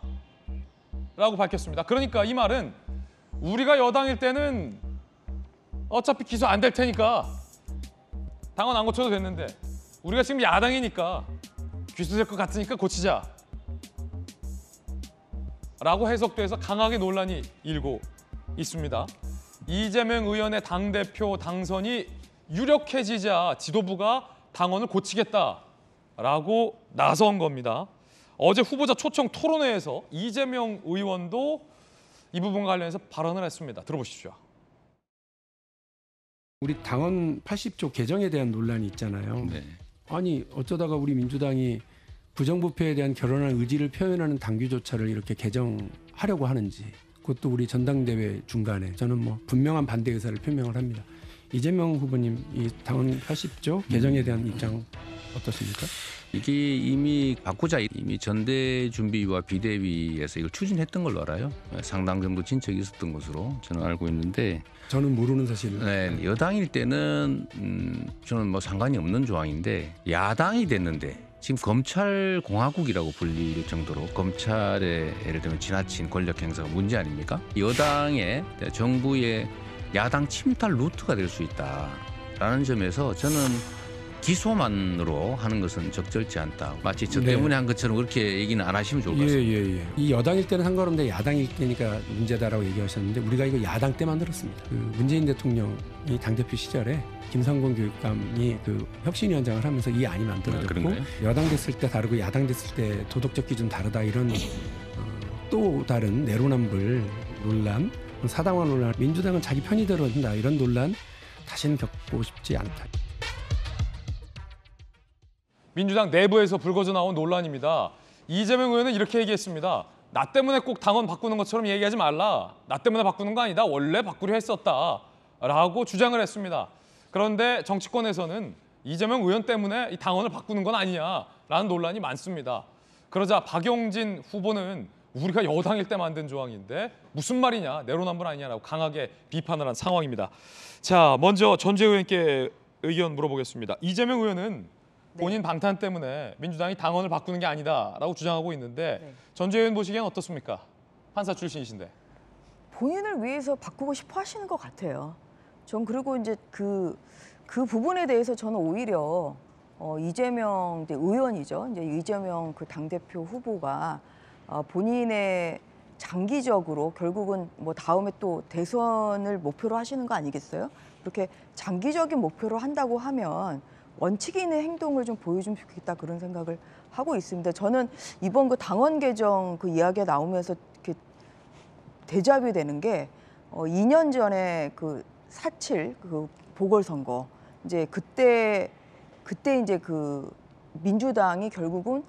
밝혔습니다. 그러니까 이 말은 우리가 여당일 때는 어차피 기소 안 될 테니까 당원 안 고쳐도 됐는데 우리가 지금 야당이니까 기소될 것 같으니까 고치자 라고 해석돼서 강하게 논란이 일고 있습니다. 이재명 의원의 당대표 당선이 유력해지자 지도부가 당원을 고치겠다라고 나선 겁니다. 어제 후보자 초청 토론회에서 이재명 의원도 이 부분과 관련해서 발언을 했습니다. 들어보십시오. 우리 당원 80조 개정에 대한 논란이 있잖아요. 네. 아니 어쩌다가 우리 민주당이 부정부패에 대한 결연한 의지를 표현하는 당규조차를 이렇게 개정하려고 하는지, 그것도 우리 전당대회 중간에 저는 뭐 분명한 반대 의사를 표명을 합니다. 이재명 후보님 이 당원 80조 개정에 대한 입장 어떻습니까? 이게 이미 바꾸자 이미 전대준비위와 비대위에서 이걸 추진했던 걸로 알아요. 상당 정도 진척이 있었던 것으로 저는 알고 있는데 저는 모르는 사실을. 네, 여당일 때는 저는 뭐 상관이 없는 조항인데 야당이 됐는데 지금 검찰 공화국이라고 불릴 정도로 검찰의 예를 들면 지나친 권력 행사가 문제 아닙니까? 여당의 정부의 야당 침탈 루트가 될 수 있다라는 점에서 저는 기소만으로 하는 것은 적절치 않다. 마치 저 때문에 한 것처럼 그렇게 얘기는 안 하시면 좋을 것 같습니다. 이 여당일 때는 상관없는데 야당일 때니까 문제다라고 얘기하셨는데 우리가 이거 야당 때 만들었습니다. 그 문재인 대통령이 당대표 시절에 김상곤 교육감이 그 혁신위원장을 하면서 이 안이 만들어졌고 여당 됐을 때 다르고 야당 됐을 때 도덕적 기준 다르다 이런 또 다른 내로남불 논란, 사당화 논란, 민주당은 자기 편의대로 한다 이런 논란 다시는 겪고 싶지 않다. 민주당 내부에서 불거져 나온 논란입니다. 이재명 의원은 이렇게 얘기했습니다. 나 때문에 꼭 당원 바꾸는 것처럼 얘기하지 말라. 나 때문에 바꾸는 거 아니다. 원래 바꾸려 했었다. 라고 주장을 했습니다. 그런데 정치권에서는 이재명 의원 때문에 이 당원을 바꾸는 건 아니냐라는 논란이 많습니다. 그러자 박용진 후보는 우리가 여당일 때 만든 조항인데 무슨 말이냐, 내로남불 아니냐라고 강하게 비판을 한 상황입니다. 자, 먼저 전재 의원께 의견 물어보겠습니다. 이재명 의원은 본인 방탄 때문에 민주당이 당원을 바꾸는 게 아니다라고 주장하고 있는데 전재 의원 보시기엔 어떻습니까? 판사 출신이신데. 본인을 위해서 바꾸고 싶어 하시는 것 같아요. 전 그리고 이제 그 부분에 대해서 저는 오히려 이재명 의원이죠. 이제 이재명 그 당대표 후보가 본인의 장기적으로 결국은 뭐 다음에 또 대선을 목표로 하시는 거 아니겠어요? 그렇게 장기적인 목표로 한다고 하면 원칙이 있는 행동을 좀 보여주면 좋겠다 그런 생각을 하고 있습니다. 저는 이번 그 당원 개정 그 이야기가 나오면서 이렇게 대자뷰 되는 게 2년 전에 그 4.7 그 보궐선거 이제 그때 이제 그 민주당이 결국은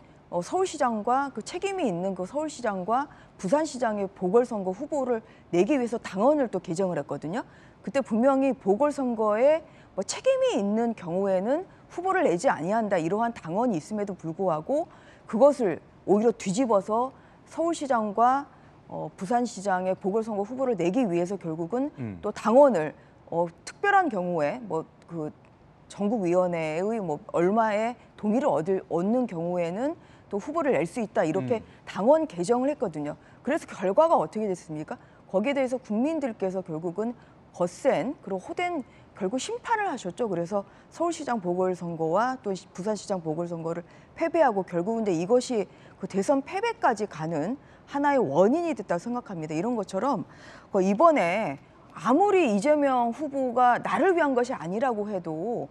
서울시장과 그 책임이 있는 그 서울시장과 부산시장의 보궐선거 후보를 내기 위해서 당원을 또 개정을 했거든요. 그때 분명히 보궐선거에 뭐 책임이 있는 경우에는 후보를 내지 아니한다 이러한 당원이 있음에도 불구하고 그것을 오히려 뒤집어서 서울시장과 부산시장의 보궐선거 후보를 내기 위해서 결국은 또 당원을 특별한 경우에 뭐 그 전국위원회의 뭐 얼마의 동의를 얻는 경우에는 또 후보를 낼 수 있다 이렇게 당원 개정을 했거든요. 그래서 결과가 어떻게 됐습니까? 거기에 대해서 국민들께서 결국은 거센 그리고 호된 결국 심판을 하셨죠. 그래서 서울시장 보궐선거와 또 부산시장 보궐선거를 패배하고 결국은 이것이 그 대선 패배까지 가는 하나의 원인이 됐다고 생각합니다. 이런 것처럼 이번에 아무리 이재명 후보가 나를 위한 것이 아니라고 해도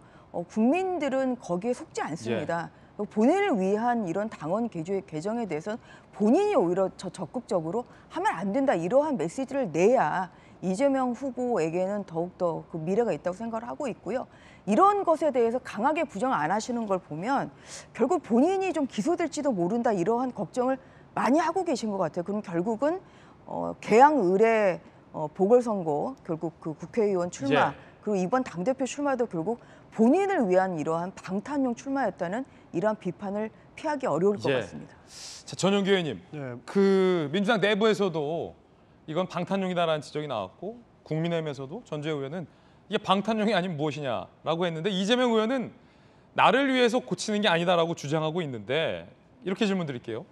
국민들은 거기에 속지 않습니다. 본인을 위한 이런 당원 개정에 대해서는 본인이 오히려 적극적으로 하면 안 된다 이러한 메시지를 내야 이재명 후보에게는 더욱더 그 미래가 있다고 생각을 하고 있고요. 이런 것에 대해서 강하게 부정 안 하시는 걸 보면 결국 본인이 좀 기소될지도 모른다 이러한 걱정을 많이 하고 계신 것 같아요. 그럼 결국은 개항 의뢰 보궐선거 결국 그 국회의원 출마 그리고 이번 당대표 출마도 결국 본인을 위한 이러한 방탄용 출마였다는 이러한 비판을 피하기 어려울 것 같습니다. 자, 전용기 의원님, 그 민주당 내부에서도 이건 방탄용이다라는 지적이 나왔고 국민의힘에서도 전주혜 의원은 이게 방탄용이 아니면 무엇이냐라고 했는데 이재명 의원은 나를 위해서 고치는 게 아니다라고 주장하고 있는데 이렇게 질문 드릴게요.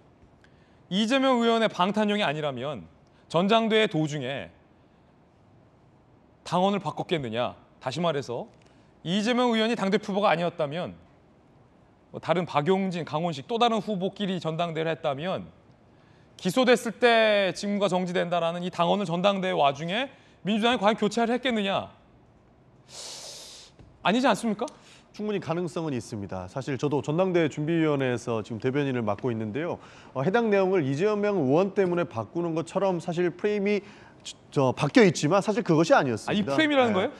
이재명 의원의 방탄용이 아니라면 전당대회 도중에 당원을 바꿨겠느냐? 다시 말해서 이재명 의원이 당대표 후보가 아니었다면 다른 박용진, 강훈식 또 다른 후보끼리 전당대회를 했다면 기소됐을 때 직무가 정지된다라는 이 당원을 전당대회 와중에 민주당이 과연 교체를 했겠느냐? 아니지 않습니까? 충분히 가능성은 있습니다. 사실 저도 전당대회 준비위원회에서 지금 대변인을 맡고 있는데요. 해당 내용을 이재명 의원 때문에 바꾸는 것처럼 사실 프레임이 바뀌어 있지만 사실 그것이 아니었습니다. 이 프레임이라는 거예요?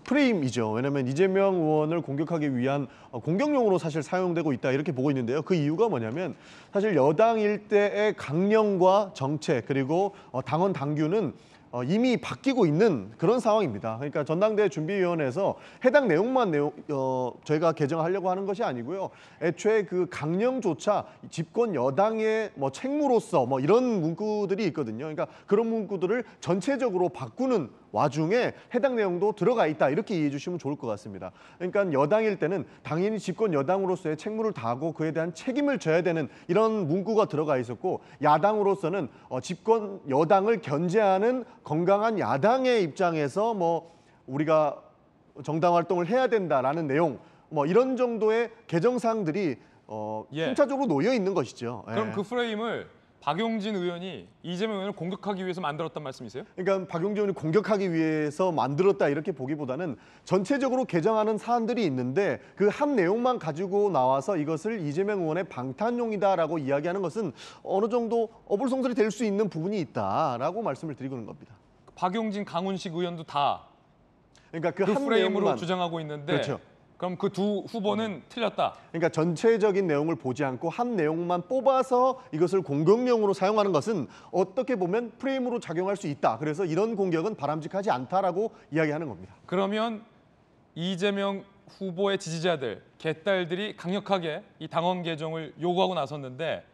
프레임이죠. 왜냐하면 이재명 의원을 공격하기 위한 공격용으로 사실 사용되고 있다 이렇게 보고 있는데요. 그 이유가 뭐냐면 사실 여당 일대의 강령과 정책 그리고 당원 당규는 이미 바뀌고 있는 그런 상황입니다. 그러니까 전당대회 준비위원회에서 해당 내용만 저희가 개정하려고 하는 것이 아니고요. 애초에 그 강령조차 집권 여당의 책무로서 이런 문구들이 있거든요. 그러니까 그런 문구들을 전체적으로 바꾸는 와중에 해당 내용도 들어가 있다 이렇게 이해해 주시면 좋을 것 같습니다. 그러니까 여당일 때는 당연히 집권 여당으로서의 책무를 다하고 그에 대한 책임을 져야 되는 이런 문구가 들어가 있었고 이야당으로서는 집권 여당을 견제하는 건강한 야당의 입장에서 우리가 정당 활동을 해야 된다라는 내용 이런 정도의 개정사항들이 순차적으로 놓여 있는 것이죠. 그럼 그 프레임을 박용진 의원이 이재명 의원을 공격하기 위해서 만들었단 말씀이세요? 그러니까 박용진 의원이 공격하기 위해서 만들었다 이렇게 보기보다는 전체적으로 개정하는 사안들이 있는데 그 한 내용만 가지고 나와서 이것을 이재명 의원의 방탄용이다라고 이야기하는 것은 어느 정도 어불성설이 될 수 있는 부분이 있다라고 말씀을 드리고 있는 겁니다. 박용진, 강훈식 의원도 다 그러니까 그 한 프레임으로 내용만 주장하고 있는데 그렇죠. 그럼 그 두 후보는 틀렸다. 그러니까 전체적인 내용을 보지 않고 한 내용만 뽑아서 이것을 공격용으로 사용하는 것은 어떻게 보면 프레임으로 작용할 수 있다. 그래서 이런 공격은 바람직하지 않다라고 이야기하는 겁니다. 그러면 이재명 후보의 지지자들, 개딸들이 강력하게 이 당원 개정을 요구하고 나섰는데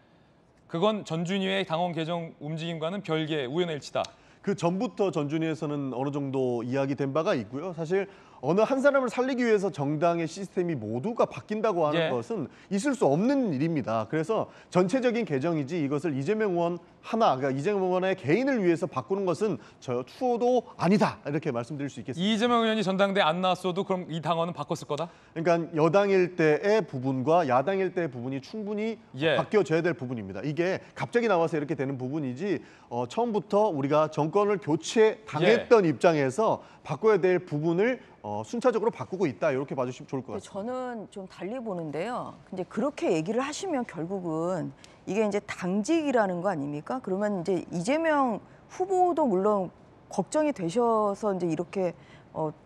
그건 전준희의 당원 개정 움직임과는 별개의 우연의 일치다. 그 전부터 전준희에서는 어느 정도 이야기된 바가 있고요. 사실 어느 한 사람을 살리기 위해서 정당의 시스템이 모두가 바뀐다고 하는 것은 있을 수 없는 일입니다. 그래서 전체적인 개정이지 이것을 이재명 의원 그러니까 이재명 의원의 개인을 위해서 바꾸는 것은 저 추호도 아니다 이렇게 말씀드릴 수 있겠습니다. 이재명 의원이 전당대회 안 나왔어도 그럼 이 당원은 바꿨을 거다? 그러니까 여당일 때의 부분과 야당일 때의 부분이 충분히 바뀌어져야 될 부분입니다. 이게 갑자기 나와서 이렇게 되는 부분이지 처음부터 우리가 정권을 교체당했던 입장에서 바꿔야 될 부분을 순차적으로 바꾸고 있다 이렇게 봐주시면 좋을 것 같습니다. 저는 좀 달리 보는데요. 근데 그렇게 얘기를 하시면 결국은 이게 이제 당직이라는 거 아닙니까? 그러면 이제 이재명 후보도 물론 걱정이 되셔서 이제 이렇게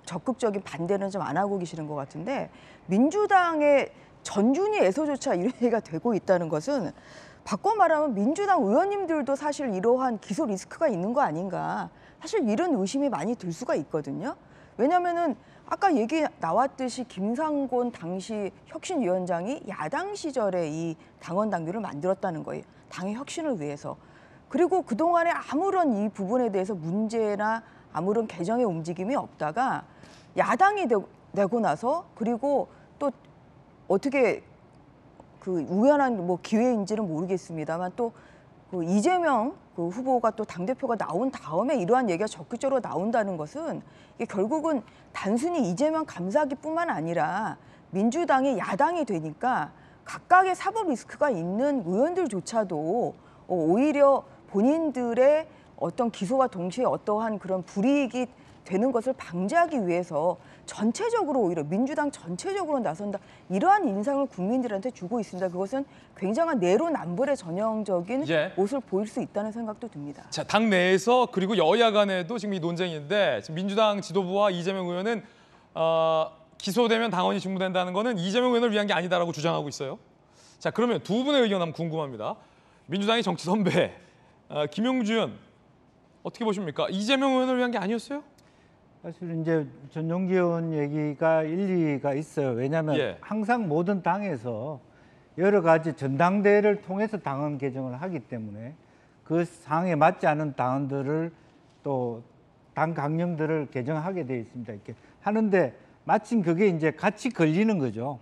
적극적인 반대는 좀 안 하고 계시는 것 같은데 민주당의 전준희에서조차 이런 얘기가 되고 있다는 것은 바꿔 말하면 민주당 의원님들도 사실 이러한 기소 리스크가 있는 거 아닌가. 사실 이런 의심이 많이 들 수가 있거든요. 왜냐하면은 아까 얘기 나왔듯이 김상곤 당시 혁신위원장이 야당 시절에 이 당원 당규를 만들었다는 거예요. 당의 혁신을 위해서. 그리고 그동안에 아무런 이 부분에 대해서 문제나 아무런 개정의 움직임이 없다가 야당이 되고 나서 그리고 또 어떻게 그 우연한 기회인지는 모르겠습니다만 또 그 이재명 그 후보가 또 당대표가 나온 다음에 이러한 얘기가 적극적으로 나온다는 것은 이게 결국은 단순히 이재명 감사기뿐만 아니라 민주당이 야당이 되니까 각각의 사법 리스크가 있는 의원들조차도 오히려 본인들의 어떤 기소와 동시에 어떠한 그런 불이익이 되는 것을 방지하기 위해서 전체적으로 오히려 민주당 전체적으로 나선다 이러한 인상을 국민들한테 주고 있습니다. 그것은 굉장한 내로남불의 전형적인 예. 모습을 보일 수 있다는 생각도 듭니다. 자, 당 내에서 그리고 여야 간에도 지금 이 논쟁인데 지금 민주당 지도부와 이재명 의원은 기소되면 당원이 중무된다는 거는 이재명 의원을 위한 게 아니다라고 주장하고 있어요. 자, 그러면 두 분의 의견 한번 궁금합니다. 민주당의 정치 선배 김용주 의원 어떻게 보십니까? 이재명 의원을 위한 게 아니었어요? 사실 이제 전용기 의원 얘기가 일리가 있어요. 왜냐하면 예. 항상 모든 당에서 여러 가지 전당대회를 통해서 당원 개정을 하기 때문에 그 상황에 맞지 않은 당원들을 또 당 강령들을 개정하게 돼 있습니다. 이렇게 하는데 마침 그게 이제 같이 걸리는 거죠.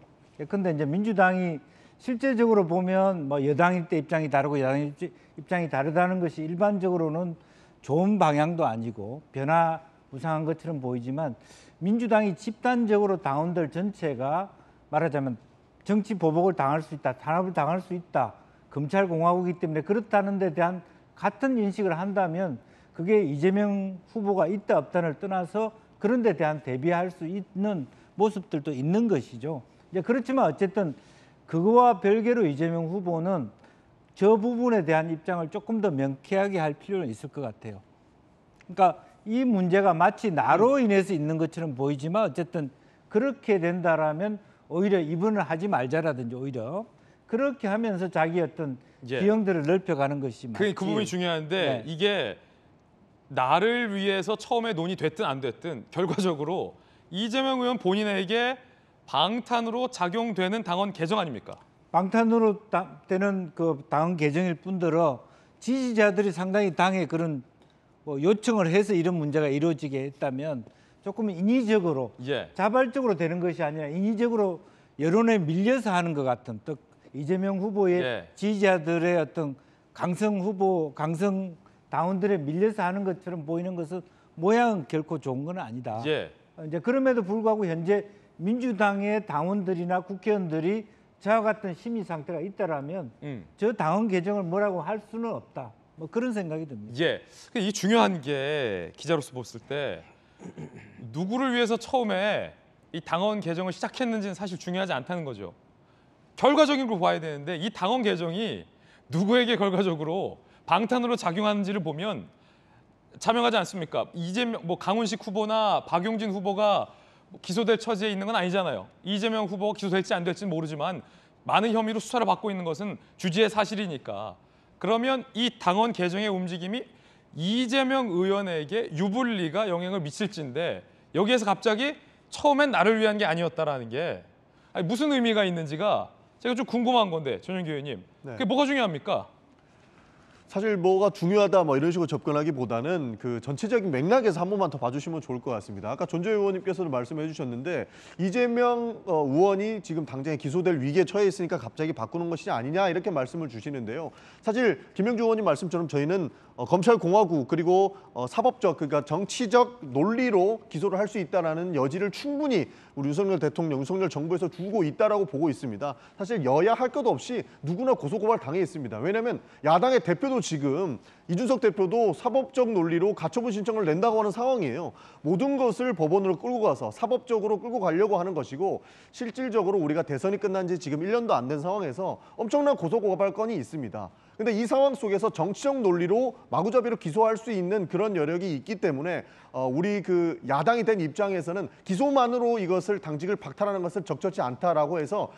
그런데 이제 민주당이 실제적으로 보면 뭐 여당일 때 입장이 다르고 야당일 때 입장이 다르다는 것이 일반적으로는 좋은 방향도 아니고 변화무쌍한 것처럼 보이지만 민주당이 집단적으로 당원들 전체가 말하자면 정치 보복을 당할 수 있다, 탄압을 당할 수 있다, 검찰공화국이기 때문에 그렇다는 데 대한 같은 인식을 한다면 그게 이재명 후보가 있다 없다를 떠나서 그런 데 대한 대비할 수 있는 모습들도 있는 것이죠. 이제 그렇지만 어쨌든 그거와 별개로 이재명 후보는 저 부분에 대한 입장을 조금 더 명쾌하게 할 필요는 있을 것 같아요. 그러니까 이 문제가 마치 나로 인해서 있는 것처럼 보이지만 어쨌든 그렇게 된다라면 오히려 이분을 하지 말자라든지 오히려 그렇게 하면서 자기 어떤 예. 기형들을 넓혀가는 것이 맞지. 그 부분이 중요한데 네. 이게 나를 위해서 처음에 논의됐든 안 됐든 결과적으로 이재명 의원 본인에게 방탄으로 작용되는 당원 개정 아닙니까? 방탄으로 되는 그 당원 개정일 뿐더러 지지자들이 상당히 당에 그런 뭐 요청을 해서 이런 문제가 이루어지게 했다면 조금 인위적으로 예. 자발적으로 되는 것이 아니라 인위적으로 여론에 밀려서 하는 것 같은 또 이재명 후보의 예. 지지자들의 어떤 강성 후보, 강성 당원들에 밀려서 하는 것처럼 보이는 것은 모양은 결코 좋은 건 아니다. 예. 이제 그럼에도 불구하고 현재 민주당의 당원들이나 국회의원들이 저와 같은 심리 상태가 있다라면 저 당원 개정을 뭐라고 할 수는 없다. 뭐 그런 생각이 듭니다. 예. 이 중요한 게 기자로서 봤을 때 누구를 위해서 처음에 이 당원 개정을 시작했는지는 사실 중요하지 않다는 거죠. 결과적인 걸 봐야 되는데 이 당원 개정이 누구에게 결과적으로 방탄으로 작용하는지를 보면 자명하지 않습니까? 이재명, 강훈식 후보나 박용진 후보가 기소될 처지에 있는 건 아니잖아요. 이재명 후보가 기소될지 안 될지는 모르지만 많은 혐의로 수사를 받고 있는 것은 주지의 사실이니까. 그러면 이 당원 개정의 움직임이 이재명 의원에게 유불리가 영향을 미칠지인데 여기에서 갑자기 처음엔 나를 위한 게 아니었다라는 게 무슨 의미가 있는지가 제가 좀 궁금한 건데 전용기 의원님. 네. 그게 뭐가 중요합니까? 사실 뭐가 중요하다 뭐 이런 식으로 접근하기보다는 그 전체적인 맥락에서 한 번만 더 봐주시면 좋을 것 같습니다. 아까 존재 의원님께서도 말씀해 주셨는데 이재명 의원이 지금 당장에 기소될 위기에 처해 있으니까 갑자기 바꾸는 것이 아니냐 이렇게 말씀을 주시는데요. 사실 김영주 의원님 말씀처럼 저희는 검찰공화국 그리고 사법적 그러니까 정치적 논리로 기소를 할 수 있다라는 여지를 충분히 우리 윤석열 대통령, 윤석열 정부에서 주고 있다라고 보고 있습니다. 사실 여야 할 것 없이 누구나 고소고발 당해 있습니다. 왜냐하면 야당의 대표도 지금 이준석 대표도 사법적 논리로 가처분 신청을 낸다고 하는 상황이에요. 모든 것을 법원으로 끌고 가서 사법적으로 끌고 가려고 하는 것이고 실질적으로 우리가 대선이 끝난 지 지금 1년도 안 된 상황에서 엄청난 고소고발 건이 있습니다. 근데 이 상황 속에서 정치적 논리로 마구잡이로 기소할 수 있는 그런 여력이 있기 때문에 우리 그 야당이 된 입장에서는 기소만으로 이것을 당직을 박탈하는 것은 적절치 않다라고 해서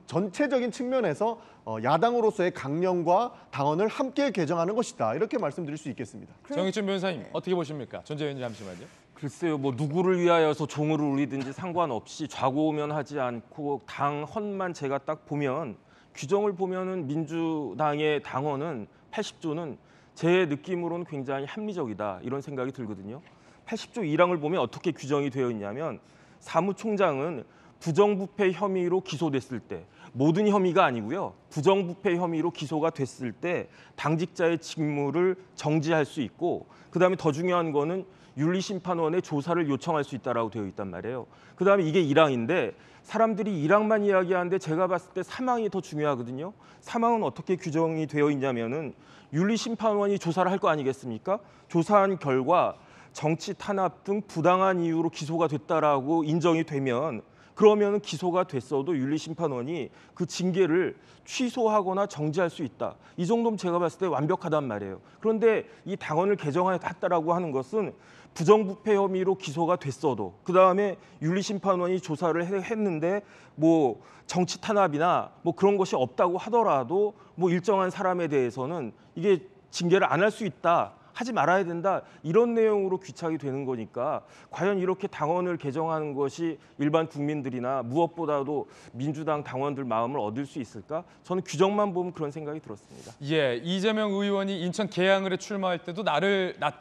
전체적인 측면에서 야당으로서의 강령과 당원을 함께 개정하는 것이다. 이렇게 말씀드릴 수 있겠습니다. 정의준 변호사님 어떻게 보십니까? 존재 의원님 잠시만요. 글쎄요, 뭐 누구를 위하여서 종을 울리든지 상관없이 좌고우면하지 않고 당 헌만 제가 딱 보면 규정을 보면은 민주당의 당원은 80조는 제 느낌으로는 굉장히 합리적이다 이런 생각이 들거든요. 80조 1항을 보면 어떻게 규정이 되어 있냐면 사무총장은 부정부패 혐의로 기소됐을 때 모든 혐의가 아니고요. 부정부패 혐의로 기소가 됐을 때 당직자의 직무를 정지할 수 있고 그다음에 더 중요한 거는 윤리심판원의 조사를 요청할 수 있다라고 되어 있단 말이에요. 그다음에 이게 1항인데 사람들이 1항만 이야기하는데 제가 봤을 때 3항이 더 중요하거든요. 3항은 어떻게 규정이 되어 있냐면은 윤리심판원이 조사를 할 거 아니겠습니까? 조사한 결과 정치 탄압 등 부당한 이유로 기소가 됐다라고 인정이 되면 그러면 기소가 됐어도 윤리심판원이 그 징계를 취소하거나 정지할 수 있다. 이 정도면 제가 봤을 때 완벽하단 말이에요. 그런데 이 당원을 개정했다라고 하는 것은 부정부패 혐의로 기소가 됐어도 그다음에 윤리심판원이 조사를 했는데 뭐 정치 탄압이나 뭐 그런 것이 없다고 하더라도 뭐 일정한 사람에 대해서는 이게 징계를 안 할 수 있다. 하지 말아야 된다. 이런 내용으로 귀착이 되는 거니까 과연 이렇게 당원을 개정하는 것이 일반 국민들이나 무엇보다도 민주당 당원들 마음을 얻을 수 있을까? 저는 규정만 보면 그런 생각이 들었습니다. 예, 이재명 의원이 인천 계양을에 출마할 때도 나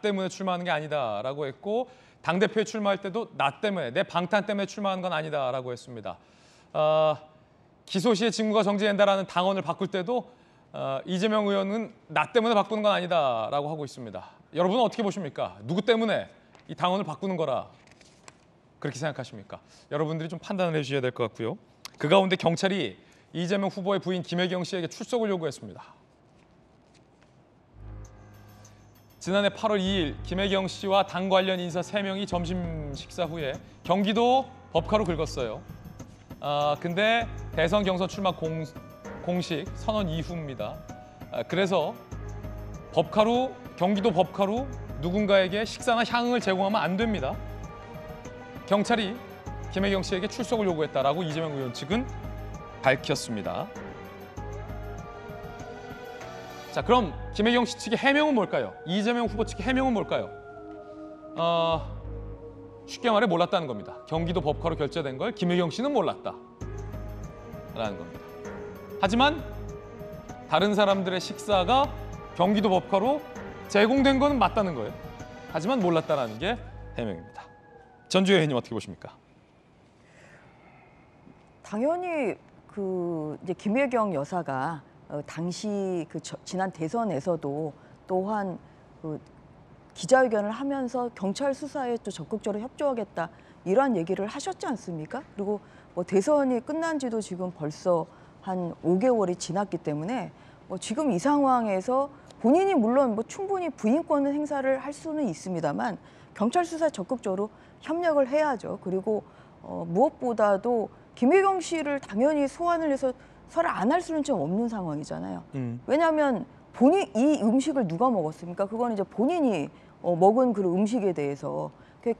때문에 출마하는 게 아니다라고 했고 당대표에 출마할 때도 나 때문에, 내 방탄 때문에 출마하는 건 아니다라고 했습니다. 기소 시에 직무가 정지된다라는 당원을 바꿀 때도 이재명 의원은 나 때문에 바꾸는 건 아니다라고 하고 있습니다. 여러분은 어떻게 보십니까? 누구 때문에 이 당원을 바꾸는 거라 그렇게 생각하십니까? 여러분들이 좀 판단을 해주셔야 될 것 같고요. 그 가운데 경찰이 이재명 후보의 부인 김혜경 씨에게 출석을 요구했습니다. 지난해 8월 2일 김혜경 씨와 당 관련 인사 3명이 점심 식사 후에 경기도 법카로 긁었어요. 근데 대선 경선 출마 공식 선언 이후입니다. 그래서 법카로, 경기도 법카로 누군가에게 식사나 향응을 제공하면 안 됩니다. 경찰이 김혜경 씨에게 출석을 요구했다라고 이재명 의원 측은 밝혔습니다. 자, 그럼 김혜경 씨 측의 해명은 뭘까요? 이재명 후보 측의 해명은 뭘까요? 쉽게 말해 몰랐다는 겁니다. 경기도 법카로 결재된 걸 김혜경 씨는 몰랐다라는 겁니다. 하지만 다른 사람들의 식사가 경기도 법카로 제공된 건 맞다는 거예요. 하지만 몰랐다라는 게 해명입니다. 전주혜 의원님 어떻게 보십니까? 당연히 이제 김혜경 여사가 당시 지난 대선에서도 또한 기자회견을 하면서 경찰 수사에 또 적극적으로 협조하겠다 이러한 얘기를 하셨지 않습니까? 그리고 뭐 대선이 끝난 지도 지금 벌써 한 5개월이 지났기 때문에 지금 이 상황에서 본인이 물론 충분히 부인권을 행사를 할 수는 있습니다만 경찰 수사에 적극적으로 협력을 해야죠. 그리고 무엇보다도 김혜경 씨를 당연히 소환을 해서 설을 안 할 수는 좀 없는 상황이잖아요. 왜냐하면 이 음식을 누가 먹었습니까? 그건 이제 본인이 먹은 그 음식에 대해서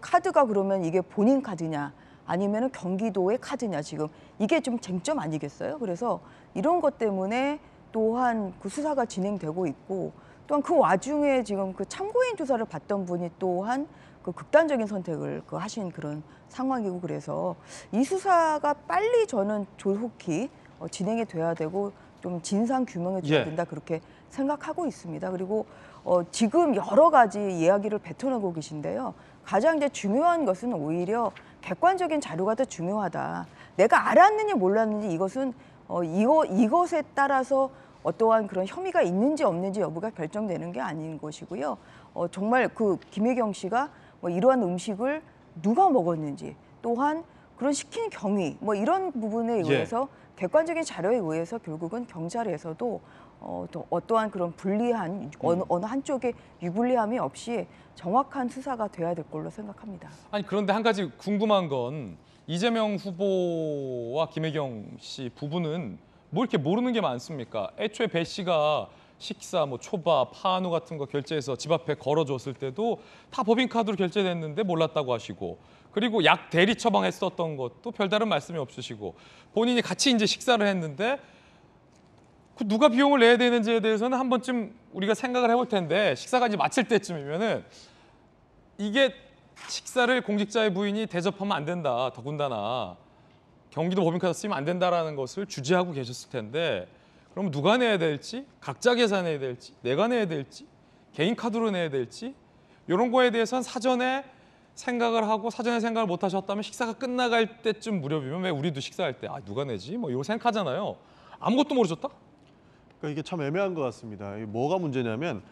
카드가 그러면 이게 본인 카드냐 아니면 경기도의 카드냐 지금 이게 좀 쟁점 아니겠어요? 그래서 이런 것 때문에 또한 그 수사가 진행되고 있고 또한 그 와중에 지금 그 참고인 조사를 받던 분이 또한 그 극단적인 선택을 하신 그런 상황이고 그래서 이 수사가 빨리 저는 조속히 진행이 돼야 되고 좀 진상 규명이 돼야 된다 그렇게 생각하고 있습니다. 그리고 지금 여러 가지 이야기를 뱉어내고 계신데요. 가장 이제 중요한 것은 오히려 객관적인 자료가 더 중요하다. 내가 알았느냐 몰랐는지 이것은 이것에 따라서 어떠한 그런 혐의가 있는지 없는지 여부가 결정되는 게 아닌 것이고요. 정말 그 김혜경 씨가 이러한 음식을 누가 먹었는지 또한 그런 시킨 경위 이런 부분에 의해서 객관적인 자료에 의해서 결국은 경찰에서도 또 어떠한 그런 불리한 어느 한쪽에 유불리함이 없이 정확한 수사가 돼야 될 걸로 생각합니다. 아니 그런데 한 가지 궁금한 건 이재명 후보와 김혜경 씨 부부는 뭐 이렇게 모르는 게 많습니까? 애초에 배 씨가 식사, 초밥, 한우 같은 거 결제해서 집 앞에 걸어줬을 때도 다 법인카드로 결제됐는데 몰랐다고 하시고 그리고 약 대리 처방했었던 것도 별다른 말씀이 없으시고 본인이 같이 이제 식사를 했는데 그 누가 비용을 내야 되는지에 대해서는 한 번쯤 우리가 생각을 해볼 텐데 식사가 이제 마칠 때쯤이면은 이게 식사를 공직자의 부인이 대접하면 안 된다. 더군다나 경기도 법인카드 쓰면 안 된다라는 것을 주재하고 계셨을 텐데 그럼 누가 내야 될지, 각자 계산해야 될지, 내가 내야 될지, 개인 카드로 내야 될지 이런 거에 대해서는 사전에 생각을 하고 사전에 생각을 못 하셨다면 식사가 끝나갈 때쯤 무렵이면 왜 우리도 식사할 때 누가 내지? 이거 생각하잖아요. 아무것도 모르셨다? 그러니까 이게 참 애매한 것 같습니다. 뭐가 문제냐면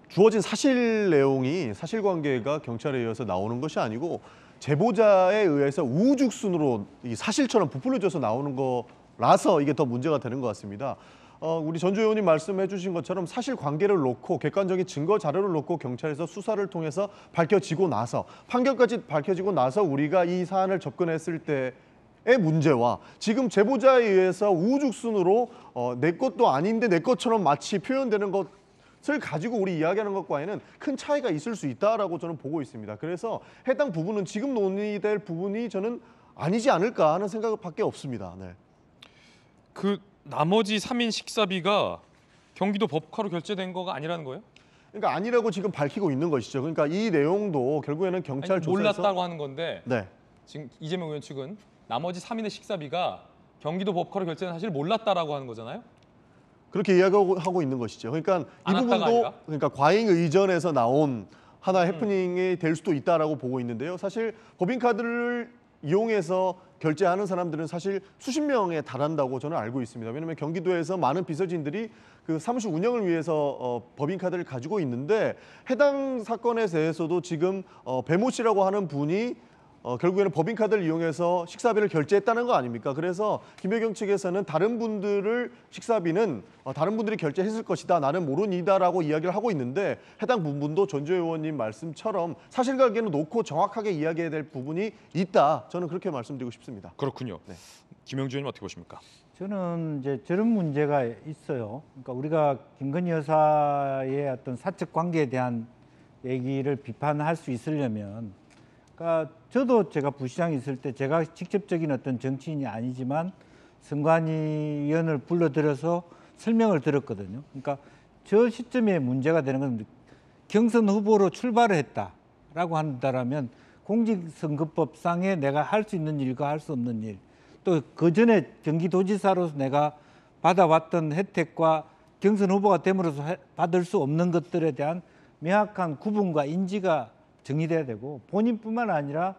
주어진 사실 내용이 사실관계가 경찰에 의해서 나오는 것이 아니고 제보자에 의해서 우후죽순으로 이 사실처럼 부풀려져서 나오는 거라서 이게 더 문제가 되는 것 같습니다. 우리 전주 의원님 말씀해 주신 것처럼 사실관계를 놓고 객관적인 증거 자료를 놓고 경찰에서 수사를 통해서 밝혀지고 나서 판결까지 밝혀지고 나서 우리가 이 사안을 접근했을 때의 문제와 지금 제보자에 의해서 우후죽순으로 내 것도 아닌데 내 것처럼 마치 표현되는 것을 가지고 우리 이야기하는 것과는 큰 차이가 있을 수 있다라고 저는 보고 있습니다. 그래서 해당 부분은 지금 논의될 부분이 저는 아니지 않을까 하는 생각밖에 없습니다. 네. 그 나머지 3인 식사비가 경기도 법카로 결제된 거가 아니라는 거예요? 그러니까 아니라고 지금 밝히고 있는 것이죠. 그러니까 이 내용도 결국에는 경찰 조사에서 몰랐다고 하는 건데 네. 지금 이재명 의원 측은 나머지 3인의 식사비가 경기도 법카로 결제는 사실 몰랐다라고 하는 거잖아요. 그렇게 이야기하고 있는 것이죠. 그러니까 이 부분도 아니라? 그러니까 과잉 의전에서 나온 하나의 해프닝이 될 수도 있다라고 보고 있는데요. 사실 법인카드를 이용해서 결제하는 사람들은 사실 수십 명에 달한다고 저는 알고 있습니다. 왜냐하면 경기도에서 많은 비서진들이 그 사무실 운영을 위해서 법인카드를 가지고 있는데 해당 사건에 대해서도 지금 배모 씨라고 하는 분이 결국에는 법인카드를 이용해서 식사비를 결제했다는 거 아닙니까? 그래서 김혜경 측에서는 다른 분들을 식사비는 다른 분들이 결제했을 것이다. 나는 모르니다라고 이야기를 하고 있는데 해당 부분도 전주 의원님 말씀처럼 사실관계는 놓고 정확하게 이야기해야 될 부분이 있다. 저는 그렇게 말씀드리고 싶습니다. 그렇군요. 네. 김영주 의원님 어떻게 보십니까? 저는 이제 저런 문제가 있어요. 그러니까 우리가 김건희 여사의 어떤 사적 관계에 대한 얘기를 비판할 수 있으려면, 그러니까 저도 제가 부시장에 있을 때 제가 직접적인 어떤 정치인이 아니지만 선관위 위원을 불러들여서 설명을 들었거든요. 그러니까 저 시점에 문제가 되는 건 경선 후보로 출발을 했다라고 한다라면 공직선거법상에 내가 할 수 있는 일과 할 수 없는 일, 또 그 전에 경기도지사로서 내가 받아왔던 혜택과 경선 후보가 됨으로써 받을 수 없는 것들에 대한 명확한 구분과 인지가 정의돼야 되고, 본인뿐만 아니라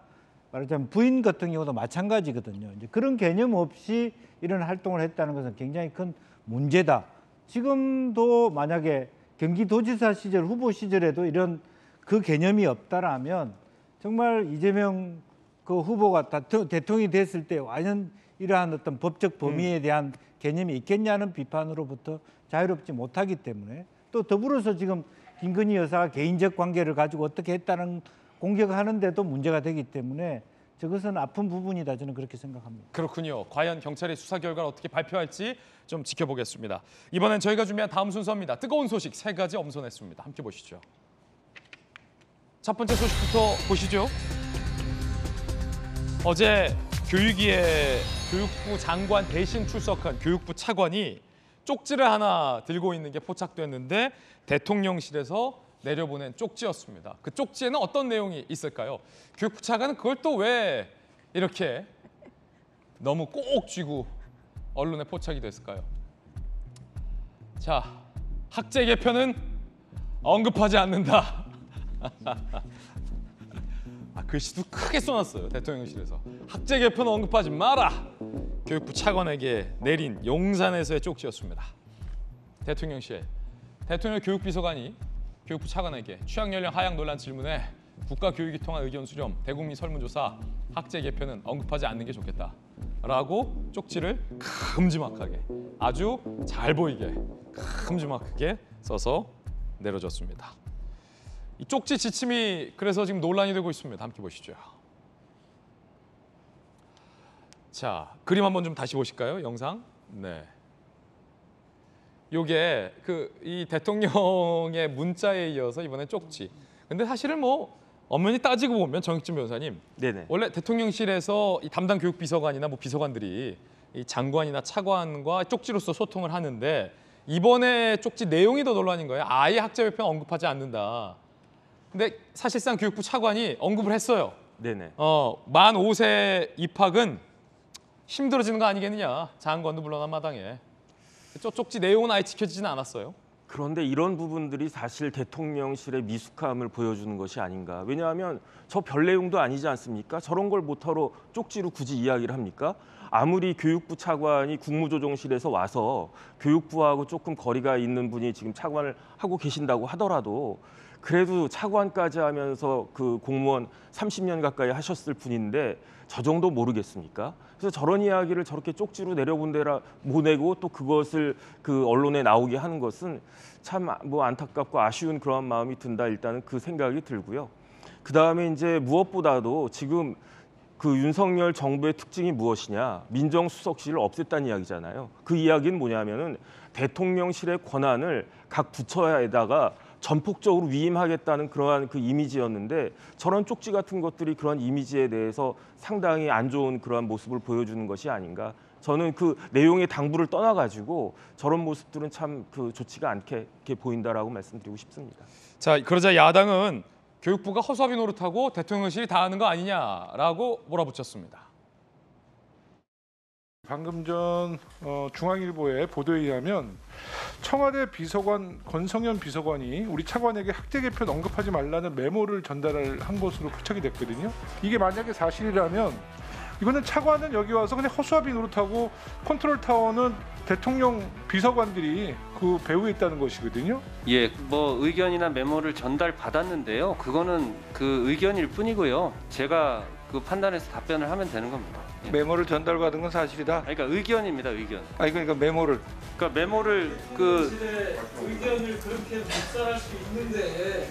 말하자면 부인 같은 경우도 마찬가지거든요. 이제 그런 개념 없이 이런 활동을 했다는 것은 굉장히 큰 문제다. 지금도 만약에 경기도지사 시절, 후보 시절에도 이런 그 개념이 없다라면 정말 이재명 그 후보가 대통령이 됐을 때 과연 이러한 어떤 법적 범위에 대한 개념이 있겠냐는 비판으로부터 자유롭지 못하기 때문에, 또 더불어서 지금 김건희 여사가 개인적 관계를 가지고 어떻게 했다는 공격하는데도 문제가 되기 때문에 저것은 아픈 부분이다, 저는 그렇게 생각합니다. 그렇군요. 과연 경찰의 수사 결과를 어떻게 발표할지 좀 지켜보겠습니다. 이번엔 저희가 준비한 다음 순서입니다. 뜨거운 소식 3가지 엄선했습니다. 함께 보시죠. 첫 번째 소식부터 보시죠. 어제 교육위에 교육부 장관 대신 출석한 교육부 차관이 쪽지를 하나 들고 있는 게 포착됐는데 대통령실에서 내려보낸 쪽지였습니다. 그 쪽지에는 어떤 내용이 있을까요? 교육부 차관은 그걸 또 왜 이렇게 너무 꼭 쥐고 언론에 포착이 됐을까요? 자, 학제 개편은 언급하지 않는다. 글씨도 크게 써놨어요. 대통령실에서. 학제 개편은 언급하지 마라. 교육부 차관에게 내린 용산에서의 쪽지였습니다. 대통령실. 대통령 교육비서관이 교육부 차관에게 취학연령 하향 논란 질문에 국가교육위 통한 의견 수렴, 대국민 설문조사, 학제 개편은 언급하지 않는 게 좋겠다. 라고 쪽지를 큼지막하게, 아주 잘 보이게 큼지막하게 써서 내려줬습니다. 이 쪽지 지침이 그래서 지금 논란이 되고 있습니다. 함께 보시죠. 자, 그림 한번 좀 다시 보실까요? 영상. 네. 요게 이 대통령의 문자에 이어서 이번엔 쪽지. 근데 사실은 뭐 엄연히 따지고 보면 정익진 변호사님, 네네. 원래 대통령실에서 이 담당 교육비서관이나 뭐 비서관들이 이 장관이나 차관과 쪽지로서 소통을 하는데 이번에 쪽지 내용이 더 논란인 거예요. 아예 학제 개편 언급하지 않는다. 근데 사실상 교육부 차관이 언급을 했어요. 네네. 만 5세 입학은 힘들어지는 거 아니겠느냐. 장관도 물러난 마당에. 쪽지 내용은 아예 지켜지지는 않았어요. 그런데 이런 부분들이 사실 대통령실의 미숙함을 보여주는 것이 아닌가. 왜냐하면 저 별 내용도 아니지 않습니까? 저런 걸 못하러 쪽지로 굳이 이야기를 합니까? 아무리 교육부 차관이 국무조정실에서 와서 교육부하고 조금 거리가 있는 분이 지금 차관을 하고 계신다고 하더라도 그래도 차관까지 하면서 그 공무원 30년 가까이 하셨을 분인데 저 정도 모르겠습니까? 그래서 저런 이야기를 저렇게 쪽지로 내려본데라 보내고 또 그것을 그 언론에 나오게 하는 것은 참 뭐 안타깝고 아쉬운 그런 마음이 든다. 일단은 그 생각이 들고요. 그 다음에 이제 무엇보다도 지금 그 윤석열 정부의 특징이 무엇이냐? 민정수석실을 없앴다는 이야기잖아요. 그 이야기는 뭐냐면은 대통령실의 권한을 각 부처에다가 전폭적으로 위임하겠다는 그러한 그 이미지였는데 저런 쪽지 같은 것들이 그런 이미지에 대해서 상당히 안 좋은 그러한 모습을 보여주는 것이 아닌가. 저는 그 내용의 당부를 떠나가지고 저런 모습들은 참 그 좋지가 않게 이렇게 보인다라고 말씀드리고 싶습니다. 자, 그러자 야당은 교육부가 허수아비 노릇하고 대통령실이 다 하는 거 아니냐라고 몰아붙였습니다. 방금 전 중앙일보의 보도에 의하면 청와대 비서관 권성현 비서관이 우리 차관에게 학제 개편 언급하지 말라는 메모를 전달한 것으로 포착이 됐거든요. 이게 만약에 사실이라면 이거는 차관은 여기 와서 그냥 허수아비 노릇하고 컨트롤 타워는 대통령 비서관들이 그 배후에 있다는 것이거든요. 예, 뭐 의견이나 메모를 전달 받았는데요. 그거는 그 의견일 뿐이고요. 제가 그 판단해서 답변을 하면 되는 겁니다. 예. 메모를 전달받은 건 사실이다. 그러니까 의견입니다, 의견. 아니 그러니까 메모를. 그러니까 메모를 의견을 그렇게 묵살할 수 있는데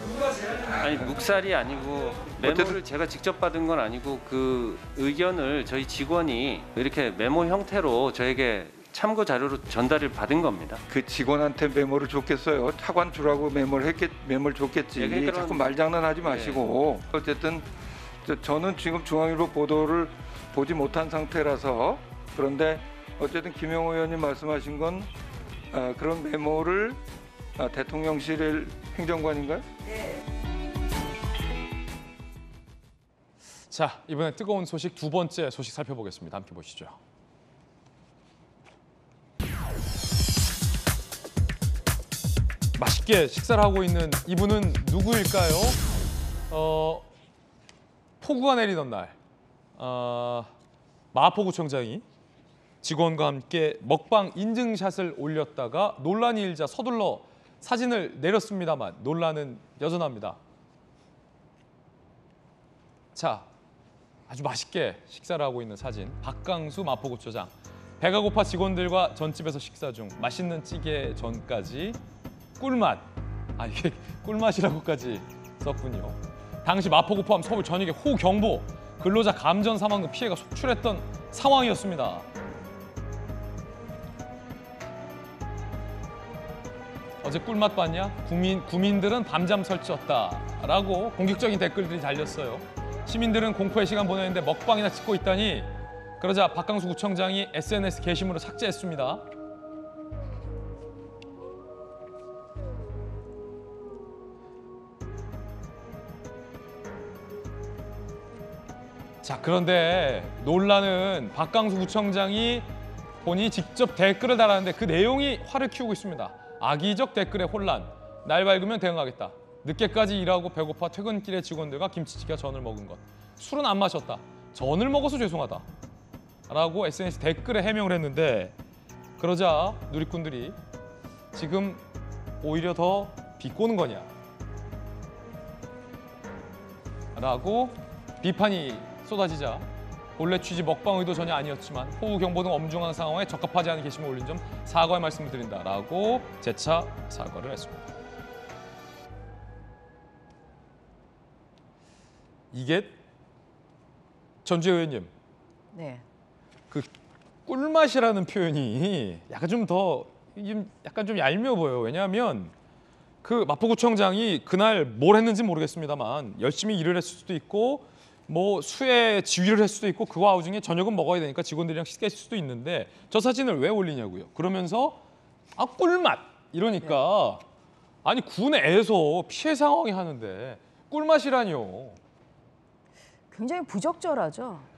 누가 제안을 아니 묵살이 아니고 메모를 제가 직접 받은 건 아니고 그 의견을 저희 직원이 이렇게 메모 형태로 저에게 참고 자료로 전달을 받은 겁니다. 그 직원한테 메모를 줬겠어요. 차관 주라고 메모를 줬겠지. 예, 그러니까 자꾸 말장난하지 마시고. 어쨌든 저는 지금 중앙일보 보도를 보지 못한 상태라서 그런데 어쨌든 김영호 의원님 말씀하신 건 그런 메모를 대통령실 행정관인가요? 네. 자, 이번에 뜨거운 소식 두 번째 소식 살펴보겠습니다. 함께 보시죠. 맛있게 식사를 하고 있는 이분은 누구일까요? 폭우가 내리던 날 마포구청장이 직원과 함께 먹방 인증샷을 올렸다가 논란이 일자 서둘러 사진을 내렸습니다만 논란은 여전합니다. 자, 아주 맛있게 식사를 하고 있는 사진. 박강수 마포구청장. 배가 고파 직원들과 전집에서 식사 중 맛있는 찌개 전까지 꿀맛. 아, 이게 꿀맛이라고까지 썼군요. 당시 마포구 포함 서울 전역에 호우경보, 근로자 감전 사망 등 피해가 속출했던 상황이었습니다. 어제 꿀맛 봤냐? 구민들은 밤잠 설쳤다라고 공격적인 댓글들이 달렸어요. 시민들은 공포의 시간 보내는데 먹방이나 찍고 있다니. 그러자 박강수 구청장이 SNS 게시물을 삭제했습니다. 자, 그런데 논란은 박강수 구청장이 본인이 직접 댓글을 달았는데 그 내용이 화를 키우고 있습니다. 악의적 댓글의 혼란. 날 밝으면 대응하겠다. 늦게까지 일하고 배고파 퇴근길에 직원들과 김치찌개와 전을 먹은 것. 술은 안 마셨다. 전을 먹어서 죄송하다. 라고 SNS 댓글에 해명을 했는데 그러자 누리꾼들이 지금 오히려 더 비꼬는 거냐 라고 비판이 쏟아지자 본래 취지 먹방 의도 전혀 아니었지만 호우 경보 등 엄중한 상황에 적합하지 않은 게시물 올린 점 사과의 말씀을 드린다라고 재차 사과를 했습니다. 이게 전주혜 의원님, 네. 그 꿀맛이라는 표현이 약간 좀 얄미워 보여요. 왜냐하면 그 마포구청장이 그날 뭘 했는지 모르겠습니다만 열심히 일을 했을 수도 있고 뭐 수해 지휘를 했을 수도 있고 그 와중에 저녁은 먹어야 되니까 직원들이랑 식사했을 수도 있는데 저 사진을 왜 올리냐고요. 그러면서 아 꿀맛 이러니까 아니 군에서 피해 상황이 하는데 꿀맛이라뇨. 굉장히 부적절하죠.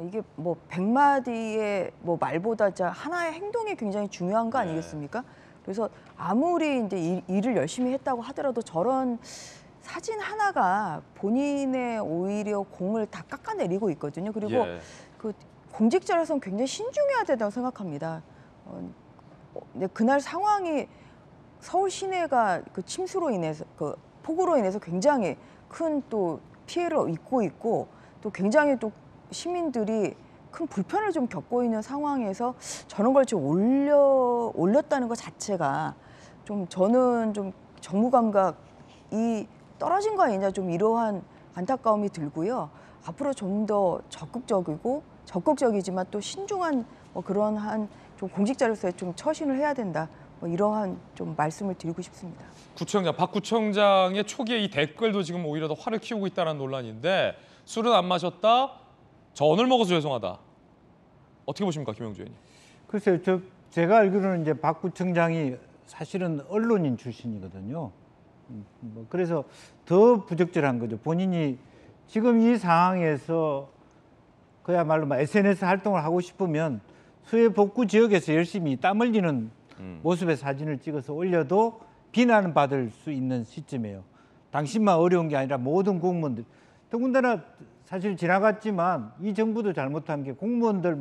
이게 뭐 100마디의 뭐 말보다 진짜 하나의 행동이 굉장히 중요한 거 아니겠습니까? 그래서 아무리 이제 일을 열심히 했다고 하더라도 저런 사진 하나가 본인의 오히려 공을 다 깎아내리고 있거든요. 그리고 그 공직자로서는 굉장히 신중해야 된다고 생각합니다. 근데 그날 상황이 서울 시내가 그 침수로 인해서 그 폭우로 인해서 굉장히 큰 또 피해를 입고 있고 또 굉장히 또 시민들이 큰 불편을 좀 겪고 있는 상황에서 저런 걸 좀 올렸다는 것 자체가 좀 저는 좀 정무 감각이 떨어진 거 아니냐 좀 이러한 안타까움이 들고요. 앞으로 좀 더 적극적이지만 또 신중한 그러한 좀 공직자로서의 좀 처신을 해야 된다. 이러한 좀 말씀을 드리고 싶습니다. 구청장, 박 구청장의 초기에 이 댓글도 지금 오히려 더 화를 키우고 있다는 논란인데 술은 안 마셨다, 전을 먹어서 죄송하다. 어떻게 보십니까, 김영주 의원님? 글쎄요, 제가 알기로는 이제 박 구청장이 사실은 언론인 출신이거든요. 그래서 더 부적절한 거죠. 본인이 지금 이 상황에서 그야말로 SNS 활동을 하고 싶으면 수해 복구 지역에서 열심히 땀 흘리는 모습의 사진을 찍어서 올려도 비난을 받을 수 있는 시점이에요. 당신만 어려운 게 아니라 모든 공무원들. 더군다나 사실 지나갔지만 이 정부도 잘못한 게 공무원들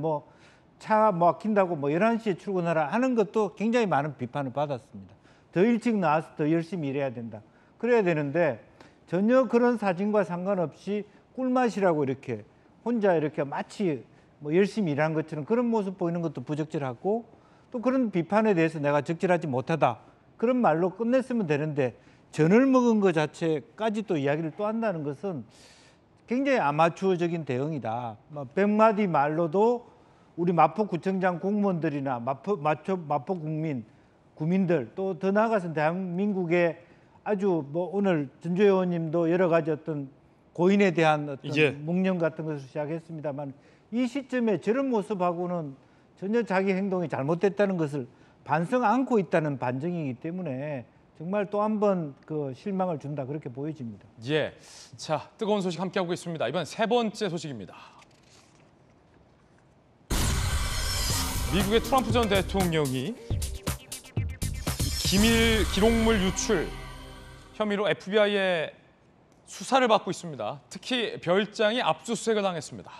차 막힌다고 11시에 출근하라 하는 것도 굉장히 많은 비판을 받았습니다. 더 일찍 나와서 더 열심히 일해야 된다. 그래야 되는데 전혀 그런 사진과 상관없이 꿀맛이라고 이렇게 혼자 이렇게 마치 열심히 일한 것처럼 그런 모습 보이는 것도 부적절하고 또 그런 비판에 대해서 내가 적절하지 못하다. 그런 말로 끝냈으면 되는데 전을 먹은 것 자체까지 또 이야기를 또 한다는 것은 굉장히 아마추어적인 대응이다. 100마디 말로도 우리 마포구청장 공무원들이나 마포 구민들 또 더 나아가서 대한민국의 아주 오늘 전주 의원님도 여러 가지 어떤 고인에 대한 어떤 묵념 같은 것을 시작했습니다만 이 시점에 저런 모습하고는 전혀 자기 행동이 잘못됐다는 것을 반성 않고 있다는 반증이기 때문에 정말 또 한 번 실망을 준다 그렇게 보여집니다. 예, 자 뜨거운 소식 함께하고 있습니다. 이번 세 번째 소식입니다. 미국의 트럼프 전 대통령이 기밀 기록물 유출 혐의로 FBI의 수사를 받고 있습니다. 특히 별장이 압수수색을 당했습니다.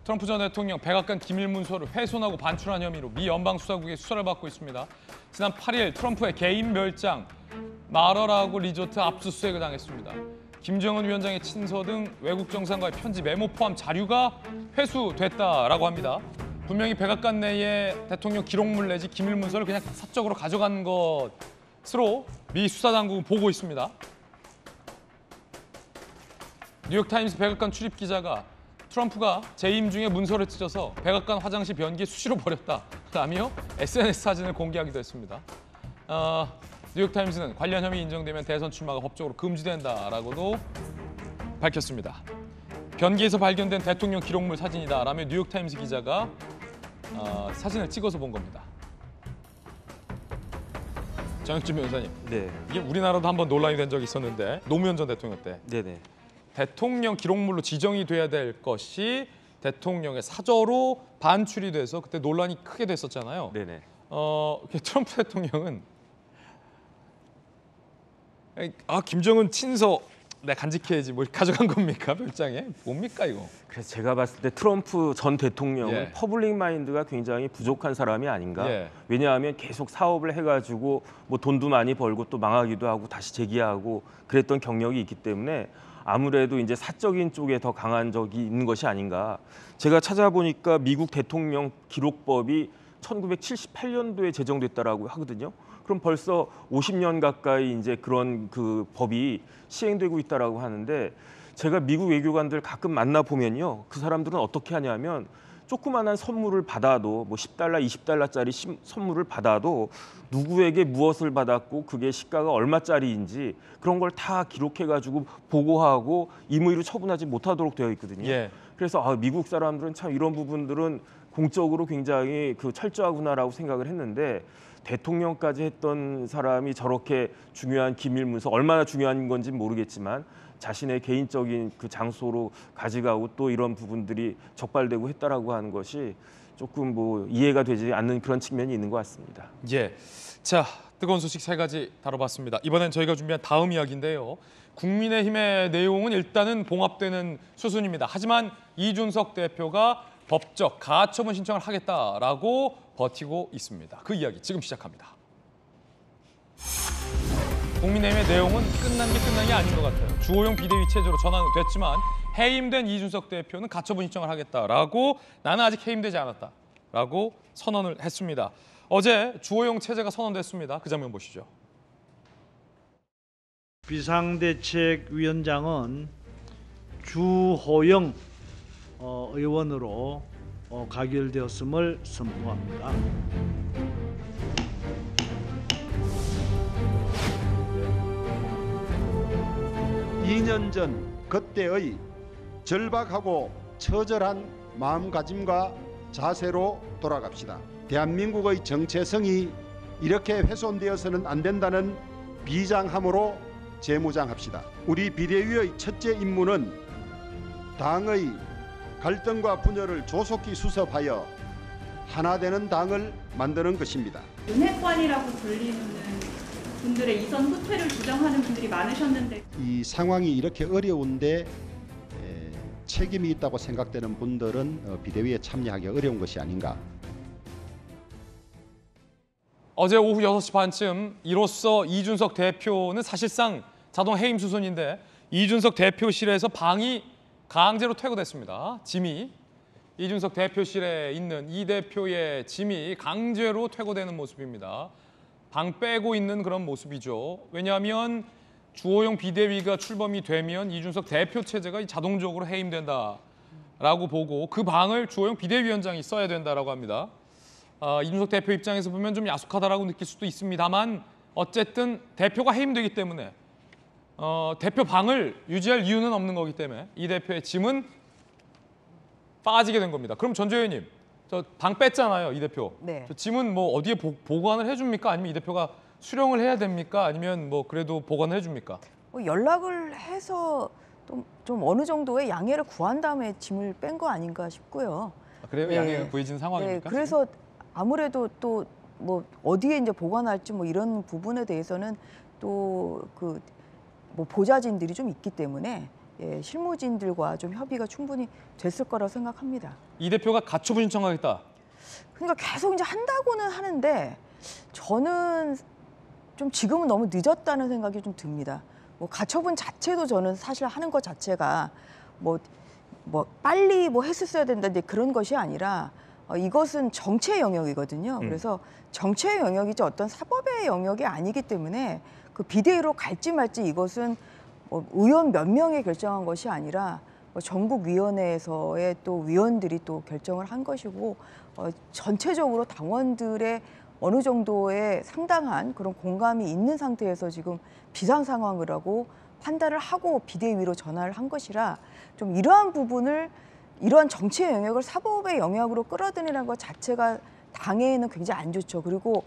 트럼프 전 대통령 백악관 기밀 문서를 훼손하고 반출한 혐의로 미 연방수사국의 수사를 받고 있습니다. 지난 8일 트럼프의 개인 별장 마러라고 리조트 압수수색을 당했습니다. 김정은 위원장의 친서 등 외국 정상과의 편지 메모 포함 자료가 회수됐다라고 합니다. 분명히 백악관 내에 대통령 기록물 내지 기밀 문서를 그냥 사적으로 가져간 것으로 미 수사당국은 보고 있습니다. 뉴욕타임스 백악관 출입 기자가 트럼프가 재임 중에 문서를 찢어서 백악관 화장실 변기에 수시로 버렸다라며 SNS 사진을 공개하기도 했습니다. 뉴욕타임스는 관련 혐의 인정되면 대선 출마가 법적으로 금지된다라고도 밝혔습니다. 변기에서 발견된 대통령 기록물 사진이다라며 뉴욕타임스 기자가 사진을 찍어서 본 겁니다. 정혁준 변호사님, 네. 이게 우리나라도 한번 논란이 된 적이 있었는데 노무현 전 대통령 때 네네. 대통령 기록물로 지정이 돼야 될 것이 대통령의 사저로 반출이 돼서 그때 논란이 크게 됐었잖아요. 네네. 트럼프 대통령은 김정은 친서 내가 간직해야지 뭘 가져간 겁니까? 별장에? 뭡니까 이거? 그래서 제가 봤을 때 트럼프 전 대통령은 예. 퍼블릭 마인드가 굉장히 부족한 사람이 아닌가. 예. 왜냐하면 계속 사업을 해가지고 돈도 많이 벌고 또 망하기도 하고 다시 재기하고 그랬던 경력이 있기 때문에 아무래도 이제 사적인 쪽에 더 강한 적이 있는 것이 아닌가. 제가 찾아보니까 미국 대통령 기록법이 1978년도에 제정됐다라고 하거든요. 그럼 벌써 50년 가까이 이제 그런 법이 시행되고 있다라고 하는데 제가 미국 외교관들 가끔 만나 보면요, 그 사람들은 어떻게 하냐면 조그만한 선물을 받아도 $10, $20짜리 선물을 받아도 누구에게 무엇을 받았고 그게 시가가 얼마짜리인지 그런 걸 다 기록해가지고 보고하고 임의로 처분하지 못하도록 되어 있거든요. 예. 그래서 미국 사람들은 참 이런 부분들은 공적으로 굉장히 철저하구나라고 생각을 했는데 대통령까지 했던 사람이 저렇게 중요한 기밀 문서, 얼마나 중요한 건지 모르겠지만 자신의 개인적인 장소로 가져가고 또 이런 부분들이 적발되고 했다라고 하는 것이 조금 이해가 되지 않는 그런 측면이 있는 것 같습니다. 예, 자 뜨거운 소식 세 가지 다뤄봤습니다. 이번엔 저희가 준비한 다음 이야기인데요. 국민의힘의 내용은 일단은 봉합되는 수순입니다. 하지만 이준석 대표가 법적 가처분 신청을 하겠다라고 버티고 있습니다. 그 이야기 지금 시작합니다. 국민의힘의 내용은 끝난 게 아닌 것 같아요. 주호영 비대위 체제로 전환은 됐지만 해임된 이준석 대표는 가처분 신청을 하겠다라고 나는 아직 해임되지 않았다라고 선언을 했습니다. 어제 주호영 체제가 선언됐습니다. 그 장면 보시죠. 비상대책위원장은 주호영 의원으로 가결되었음을 선포합니다. 2년 전 그때의 절박하고 처절한 마음가짐과 자세로 돌아갑시다. 대한민국의 정체성이 이렇게 훼손되어서는 안 된다는 비장함으로 재무장합시다. 우리 비대위의 첫째 임무는 당의 갈등과 분열을 조속히 수습하여 하나 되는 당을 만드는 것입니다. 은혜권이라고 불리는 분들의 이선 후퇴를 주장하는 분들이 많으셨는데 이 상황이 이렇게 어려운데 책임이 있다고 생각되는 분들은 비대위에 참여하기 어려운 것이 아닌가. 어제 오후 6시 반쯤 이로써 이준석 대표는 사실상 자동 해임 수순인데 이준석 대표실에서 방이 강제로 퇴거됐습니다. 짐이 이준석 대표실에 있는 이 대표의 짐이 강제로 퇴거되는 모습입니다. 방 빼고 있는 그런 모습이죠. 왜냐하면 주호영 비대위가 출범이 되면 이준석 대표 체제가 자동적으로 해임된다라고 보고 그 방을 주호영 비대위원장이 써야 된다라고 합니다. 이준석 대표 입장에서 보면 좀 야속하다라고 느낄 수도 있습니다만 어쨌든 대표가 해임되기 때문에 대표 방을 유지할 이유는 없는 거기 때문에 이 대표의 짐은 빠지게 된 겁니다. 그럼 전조 의원님, 저 방 뺐잖아요, 이 대표. 네. 저 짐은 뭐 어디에 보관을 해줍니까? 아니면 이 대표가 수령을 해야 됩니까? 아니면 뭐 그래도 보관을 해줍니까? 연락을 해서 좀 어느 정도의 양해를 구한 다음에 짐을 뺀 거 아닌가 싶고요. 그래요? 네. 양해가 구해진 상황입니까? 네, 그래서 아무래도 또 뭐 어디에 이제 보관할지 뭐 이런 부분에 대해서는 또 그 뭐 보좌진들이 좀 있기 때문에 실무진들과 좀 협의가 충분히 됐을 거라고 생각합니다. 이 대표가 가처분 신청하겠다. 그러니까 계속 이제 한다고는 하는데 저는 좀 지금은 너무 늦었다는 생각이 좀 듭니다. 뭐 가처분 자체도 저는 사실 하는 것 자체가 뭐 빨리 뭐 했었어야 된다 그런 것이 아니라 이것은 정치의 영역이거든요. 그래서 정치의 영역이지 어떤 사법의 영역이 아니기 때문에 그 비대위로 갈지 말지 이것은 의원 몇 명이 결정한 것이 아니라 전국위원회에서의 또 위원들이 또 결정을 한 것이고 전체적으로 당원들의 어느 정도의 상당한 그런 공감이 있는 상태에서 지금 비상 상황이라고 판단을 하고 비대위로 전환을 한 것이라 좀 이러한 부분을 이러한 정치의 영역을 사법의 영역으로 끌어들이는 것 자체가 당에는 굉장히 안 좋죠. 그리고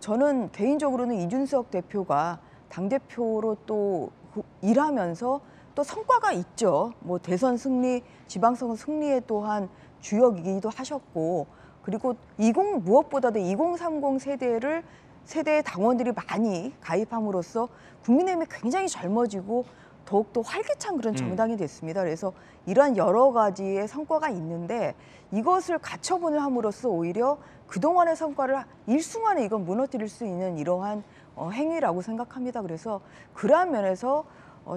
저는 개인적으로는 이준석 대표가 당대표로 또 일하면서 또 성과가 있죠. 뭐 대선 승리, 지방선거 승리에 또한 주역이기도 하셨고 그리고 무엇보다도 2030 세대의 당원들이 많이 가입함으로써 국민의힘이 굉장히 젊어지고 더욱더 활기찬 그런 정당이 됐습니다. 그래서 이러한 여러 가지의 성과가 있는데 이것을 가처분을 함으로써 오히려 그동안의 성과를 일순간에 이건 무너뜨릴 수 있는 이러한 행위라고 생각합니다. 그래서 그러한 면에서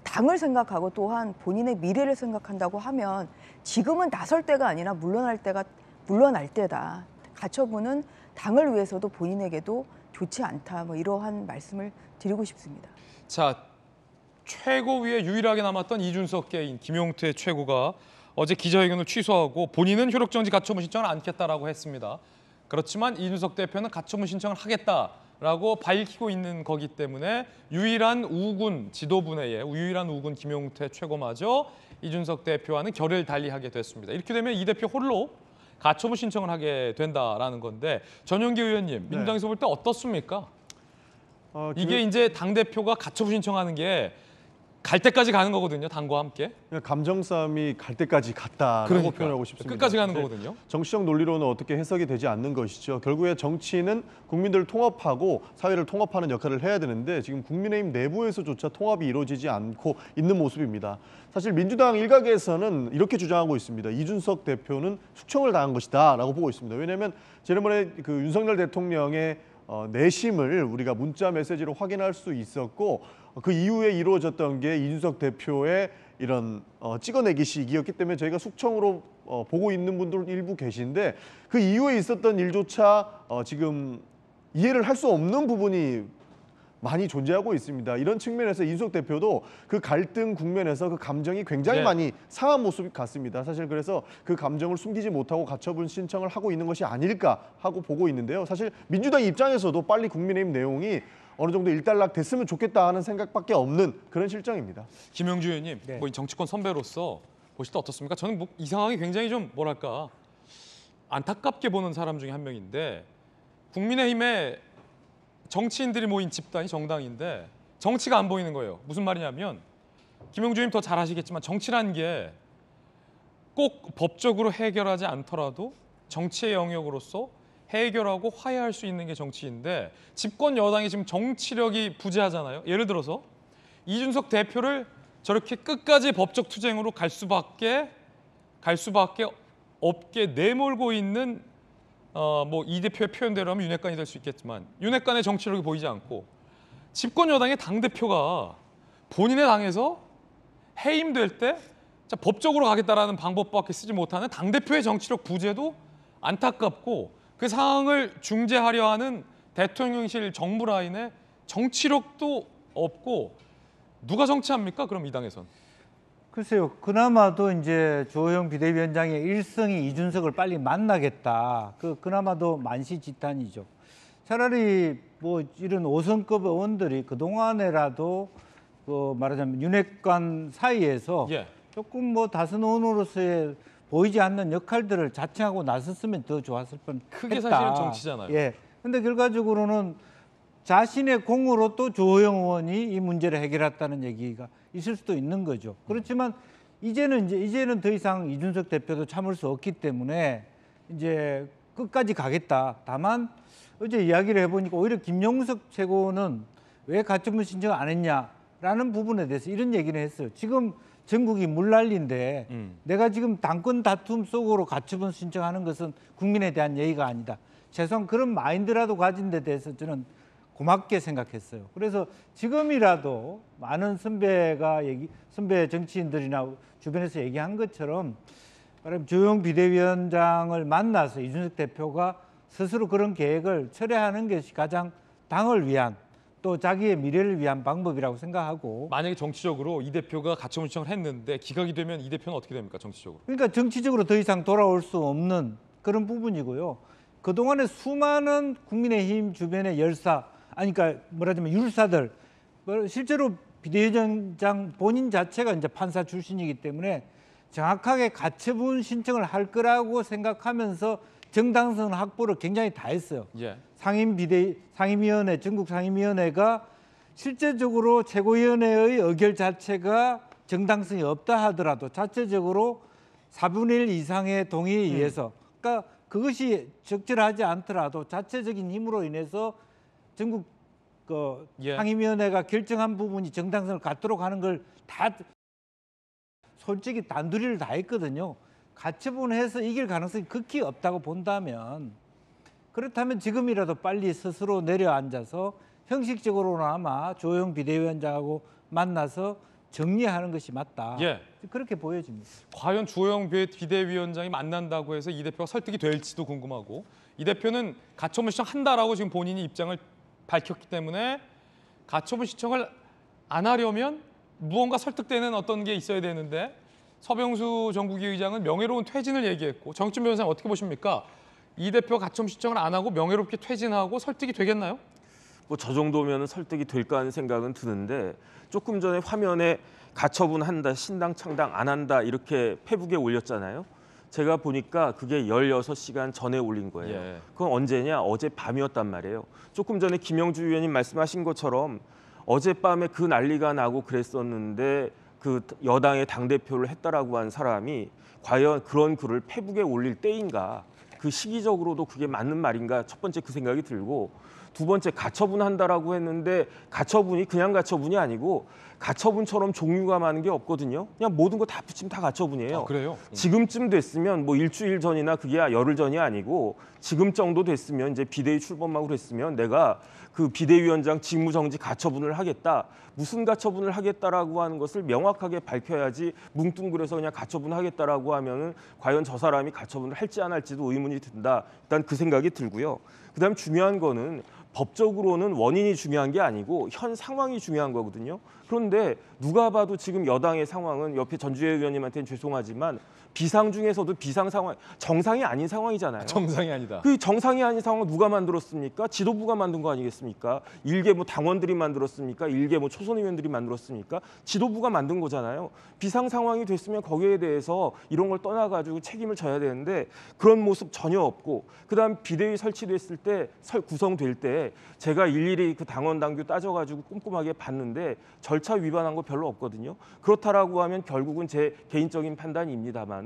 당을 생각하고 또한 본인의 미래를 생각한다고 하면 지금은 나설 때가 아니라 물러날 때다. 가처분은 당을 위해서도 본인에게도 좋지 않다. 뭐 이러한 말씀을 드리고 싶습니다. 자, 최고위에 유일하게 남았던 이준석 개인 김용태 최고가 어제 기자회견을 취소하고 본인은 효력정지 가처분 신청을 않겠다라고 했습니다. 그렇지만 이준석 대표는 가처분 신청을 하겠다라고 밝히고 있는 거기 때문에 유일한 우군 지도부 내에 유일한 우군 김용태 최고마저 이준석 대표와는 결을 달리하게 됐습니다. 이렇게 되면 이 대표 홀로 가처분 신청을 하게 된다라는 건데 전용기 의원님, 민주당에서 볼 때 어떻습니까? 이게 이제 당대표가 가처분 신청하는 게 갈 때까지 가는 거거든요, 당과 함께. 감정 싸움이 갈 때까지 갔다라고 표현하고 싶습니다. 끝까지 가는 거거든요. 정치적 논리로는 어떻게 해석이 되지 않는 것이죠. 결국에 정치는 국민들을 통합하고 사회를 통합하는 역할을 해야 되는데 지금 국민의힘 내부에서조차 통합이 이루어지지 않고 있는 모습입니다. 사실 민주당 일각에서는 이렇게 주장하고 있습니다. 이준석 대표는 숙청을 당한 것이다라고 보고 있습니다. 왜냐하면 지난번에 그 윤석열 대통령의 내심을 우리가 문자 메시지로 확인할 수 있었고 그 이후에 이루어졌던 게 이준석 대표의 이런 찍어내기식이었기 때문에 저희가 숙청으로 보고 있는 분들 일부 계신데 그 이후에 있었던 일조차 지금 이해를 할 수 없는 부분이 많이 존재하고 있습니다. 이런 측면에서 이준석 대표도 그 갈등 국면에서 그 감정이 굉장히 많이 상한 모습 같습니다. 사실 그래서 그 감정을 숨기지 못하고 가처분 신청을 하고 있는 것이 아닐까 하고 보고 있는데요. 사실 민주당 입장에서도 빨리 국민의힘 내용이 어느 정도 일단락 됐으면 좋겠다 하는 생각밖에 없는 그런 실정입니다. 김영주 의원님, 뭐 정치권 선배로서 보실 때 어떻습니까? 저는 뭐 이 상황이 굉장히 좀 뭐랄까 안타깝게 보는 사람 중에 한 명인데 국민의힘에 정치인들이 모인 집단이 정당인데 정치가 안 보이는 거예요. 무슨 말이냐면 김영주 의원님 더 잘 아시겠지만 정치라는 게 꼭 법적으로 해결하지 않더라도 정치의 영역으로서 해결하고 화해할 수 있는 게 정치인데 집권 여당이 지금 정치력이 부재하잖아요. 예를 들어서 이준석 대표를 저렇게 끝까지 법적 투쟁으로 갈 수밖에 없게 내몰고 있는 뭐 이 대표의 표현대로 하면 윤핵관이 될 수 있겠지만 윤핵관의 정치력이 보이지 않고 집권 여당의 당대표가 본인의 당에서 해임될 때 법적으로 가겠다라는 방법밖에 쓰지 못하는 당대표의 정치력 부재도 안타깝고 그 상황을 중재하려 하는 대통령실 정부 라인에 정치력도 없고 누가 정치합니까? 그럼 이 당에선. 글쎄요. 그나마도 이제 주호영 비대위원장의 일성이 이준석을 빨리 만나겠다. 그나마도 만시지탄이죠. 차라리 뭐 이런 5선급 의원들이 그동안에라도 말하자면 윤핵관 사이에서 조금 뭐 다선 의원으로서의 보이지 않는 역할들을 자청하고 나섰으면 더 좋았을 뻔했다. 그게 사실은 정치잖아요. 예. 근데 결과적으로는 자신의 공으로 또 주호영 의원이 이 문제를 해결했다는 얘기가 있을 수도 있는 거죠. 그렇지만 이제는 더 이상 이준석 대표도 참을 수 없기 때문에 이제 끝까지 가겠다. 다만 어제 이야기를 해보니까 오히려 김용석 최고는 왜 가처분 신청 안 했냐라는 부분에 대해서 이런 얘기를 했어요. 지금 전국이 물난리인데 내가 지금 당권 다툼 속으로 가처분 신청하는 것은 국민에 대한 예의가 아니다. 최소한 그런 마인드라도 가진 데 대해서 저는 고맙게 생각했어요. 그래서 지금이라도 많은 선배 정치인들이나 주변에서 얘기한 것처럼 주호영 비대위원장을 만나서 이준석 대표가 스스로 그런 계획을 철회하는 것이 가장 당을 위한 또 자기의 미래를 위한 방법이라고 생각하고 만약에 정치적으로 이 대표가 가처분 신청을 했는데 기각이 되면 이 대표는 어떻게 됩니까? 정치적으로. 그러니까 정치적으로 더 이상 돌아올 수 없는 그런 부분이고요. 그동안에 수많은 국민의힘 주변의 그러니까 뭐라자면 율사들 실제로 비대위원장 본인 자체가 이제 판사 출신이기 때문에 정확하게 가처분 신청을 할 거라고 생각하면서 정당성 확보를 굉장히 다 했어요. 상임위원회, 전국 상임위원회가 실제적으로 최고위원회의 의결 자체가 정당성이 없다 하더라도 자체적으로 4분의 1 이상의 동의에 의해서 그러니까 그것이 적절하지 않더라도 자체적인 힘으로 인해서 전국 상임위원회가 결정한 부분이 정당성을 갖도록 하는 걸 다 솔직히 단도리를 다 했거든요. 가처분해서 이길 가능성이 극히 없다고 본다면 그렇다면 지금이라도 빨리 스스로 내려앉아서 형식적으로나마 주호영 비대위원장하고 만나서 정리하는 것이 맞다. 그렇게 보여집니다. 과연 주호영 비대위원장이 만난다고 해서 이 대표가 설득이 될지도 궁금하고 이 대표는 가처분 신청한다라고 지금 본인이 입장을 밝혔기 때문에 가처분 신청을 안 하려면 무언가 설득되는 어떤 게 있어야 되는데 서병수 정국위 의장은 명예로운 퇴진을 얘기했고 정익준 변호사님 어떻게 보십니까? 이 대표 가처분 신청을 안 하고 명예롭게 퇴진하고 설득이 되겠나요? 뭐 저 정도면 설득이 될까 하는 생각은 드는데 조금 전에 화면에 가처분한다, 신당 창당 안 한다 이렇게 페북에 올렸잖아요. 제가 보니까 그게 16시간 전에 올린 거예요. 그건 언제냐? 어젯밤이었단 말이에요. 조금 전에 김영주 의원님 말씀하신 것처럼 어젯밤에 그 난리가 나고 그랬었는데 그 여당의 당대표를 했다라고 한 사람이 과연 그런 글을 페북에 올릴 때인가? 그 시기적으로도 그게 맞는 말인가 첫 번째 그 생각이 들고 두 번째 가처분한다라고 했는데 가처분이 그냥 가처분이 아니고 가처분처럼 종류가 많은 게 없거든요. 그냥 모든 거 다 붙이면 다 가처분이에요. 아, 그래요? 지금쯤 됐으면 뭐 일주일 전이나 그게 열흘 전이 아니고 지금 정도 됐으면 이제 비대위 출범하고 그랬으면 내가 그 비대위원장 직무정지 가처분을 하겠다. 무슨 가처분을 하겠다라고 하는 것을 명확하게 밝혀야지 뭉뚱그려서 그냥 가처분 하겠다라고 하면은 과연 저 사람이 가처분을 할지 안 할지도 의문이 든다. 일단 그 생각이 들고요. 그다음 중요한 거는 법적으로는 원인이 중요한 게 아니고 현 상황이 중요한 거거든요. 그런데 누가 봐도 지금 여당의 상황은 옆에 전주혜 의원님한테는 죄송하지만 비상 중에서도 비상 상황, 정상이 아닌 상황이잖아요. 정상이 아니다. 그 정상이 아닌 상황을 누가 만들었습니까? 지도부가 만든 거 아니겠습니까? 일개 뭐 당원들이 만들었습니까? 일개 뭐 초선 의원들이 만들었습니까? 지도부가 만든 거잖아요. 비상 상황이 됐으면 거기에 대해서 이런 걸 떠나가지고 책임을 져야 되는데 그런 모습 전혀 없고 그다음 비대위 설치됐을 때 구성될 때 제가 일일이 그 당원 당규 따져가지고 꼼꼼하게 봤는데 절차 위반한 거 별로 없거든요. 그렇다라고 하면 결국은 제 개인적인 판단입니다만은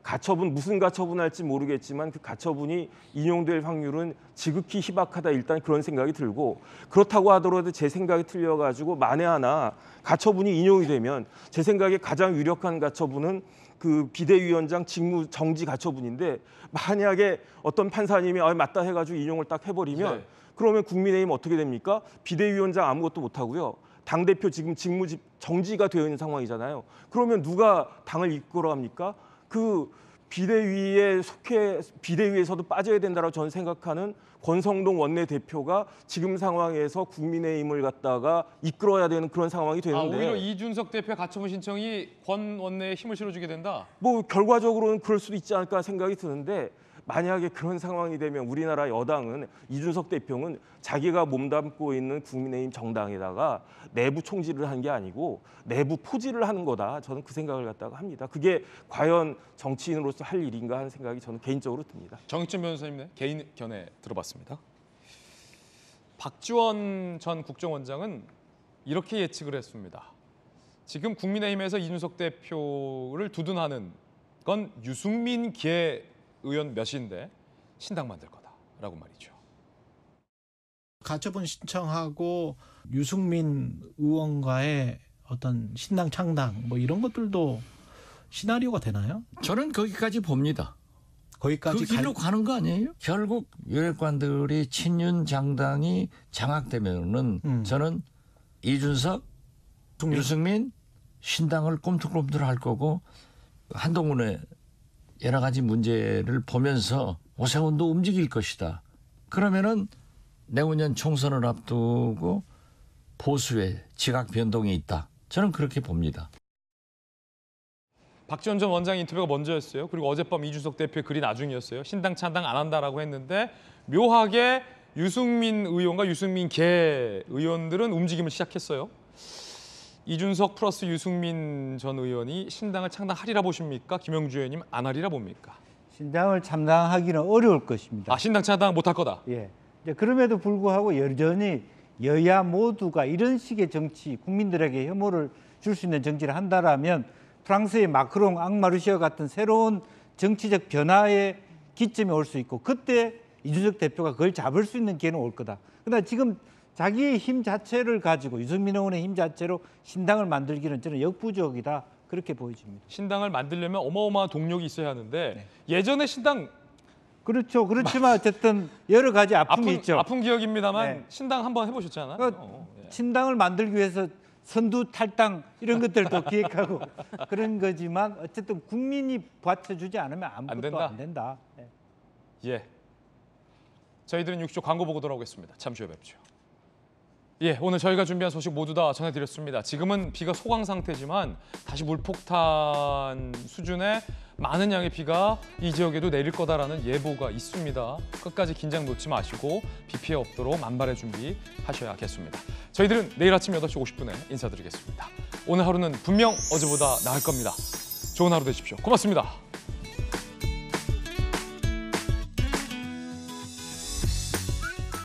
가처분 무슨 가처분할지 모르겠지만 그 가처분이 인용될 확률은 지극히 희박하다 일단 그런 생각이 들고 그렇다고 하더라도 제 생각이 틀려가지고 만에 하나 가처분이 인용이 되면 제 생각에 가장 유력한 가처분은 그 비대위원장 직무 정지 가처분인데 만약에 어떤 판사님이 맞다 해가지고 인용을 딱 해버리면 네. 그러면 국민의힘 어떻게 됩니까? 비대위원장 아무것도 못하고요. 당대표 지금 직무 정지가 되어 있는 상황이잖아요. 그러면 누가 당을 이끌어갑니까? 그 비대위에 속해 비대위에서도 빠져야 된다고 저는 생각하는 권성동 원내대표가 지금 상황에서 국민의힘을 갖다가 이끌어야 되는 그런 상황이 되는데 오히려 이준석 대표의 가처분 신청이 권 원내에 힘을 실어주게 된다? 뭐 결과적으로는 그럴 수도 있지 않을까 생각이 드는데 만약에 그런 상황이 되면 우리나라 여당은 이준석 대표는 자기가 몸담고 있는 국민의힘 정당에다가 내부 총질을 한 게 아니고 내부 포질을 하는 거다. 저는 그 생각을 갖다가 합니다. 그게 과연 정치인으로서 할 일인가 하는 생각이 저는 개인적으로 듭니다. 정익준 변호사님의 개인 견해 들어봤습니다. 박지원 전 국정원장은 이렇게 예측을 했습니다. 지금 국민의힘에서 이준석 대표를 두둔하는 건 유승민 계 의원 몇인데 신당 만들 거다라고 말이죠. 가처분 신청하고 유승민 의원과의 어떤 신당 창당 뭐 이런 것들도 시나리오가 되나요? 저는 거기까지 봅니다. 거기까지 그 길로 가는 거 아니에요? 결국 윤핵관들이 친윤 장당이 장악되면은 저는 이준석, 유승민 신당을 꿈틀꿈틀 할 거고 한동훈의 여러 가지 문제를 보면서 오세훈도 움직일 것이다. 그러면은 내후년 총선을 앞두고 보수의 지각 변동이 있다. 저는 그렇게 봅니다. 박지원 전 원장 인터뷰가 먼저였어요. 그리고 어젯밤 이준석 대표의 글이 나중이었어요. 신당 창당 안 한다라고 했는데 묘하게 유승민 의원과 유승민 계 의원들은 움직임을 시작했어요. 이준석 플러스 유승민 전 의원이 신당을 창당하리라 보십니까? 김영주 의원님 안 하리라 봅니까? 신당을 창당하기는 어려울 것입니다. 신당 창당 못할 거다. 예. 그럼에도 불구하고 여전히 여야 모두가 이런 식의 정치, 국민들에게 혐오를 줄 수 있는 정치를 한다라면 프랑스의 마크롱, 앙마르시아 같은 새로운 정치적 변화의 기점이 올 수 있고 그때 이준석 대표가 그걸 잡을 수 있는 기회는 올 거다. 그러나 지금 자기의 힘 자체를 가지고 유승민 의원의 힘 자체로 신당을 만들기는 저는 역부족이다. 그렇게 보여집니다. 신당을 만들려면 어마어마한 동력이 있어야 하는데 예전에 신당 그렇죠. 그렇지만 어쨌든 여러 가지 아픔이 있죠. 아픈 기억입니다만 신당 한번 해보셨잖아요. 신당을 만들기 위해서 선두 탈당 이런 것들도 기획하고 그런 거지만 어쨌든 국민이 받쳐주지 않으면 아무것도 안 된다. 예. 저희들은 6조 광고 보고 돌아오겠습니다. 잠시 후에 뵙죠. 예, 오늘 저희가 준비한 소식 모두 다 전해드렸습니다. 지금은 비가 소강 상태지만 다시 물폭탄 수준의 많은 양의 비가 이 지역에도 내릴 거다라는 예보가 있습니다. 끝까지 긴장 놓지 마시고 비 피해 없도록 만발의 준비하셔야겠습니다. 저희들은 내일 아침 8시 50분에 인사드리겠습니다. 오늘 하루는 분명 어제보다 나을 겁니다. 좋은 하루 되십시오. 고맙습니다.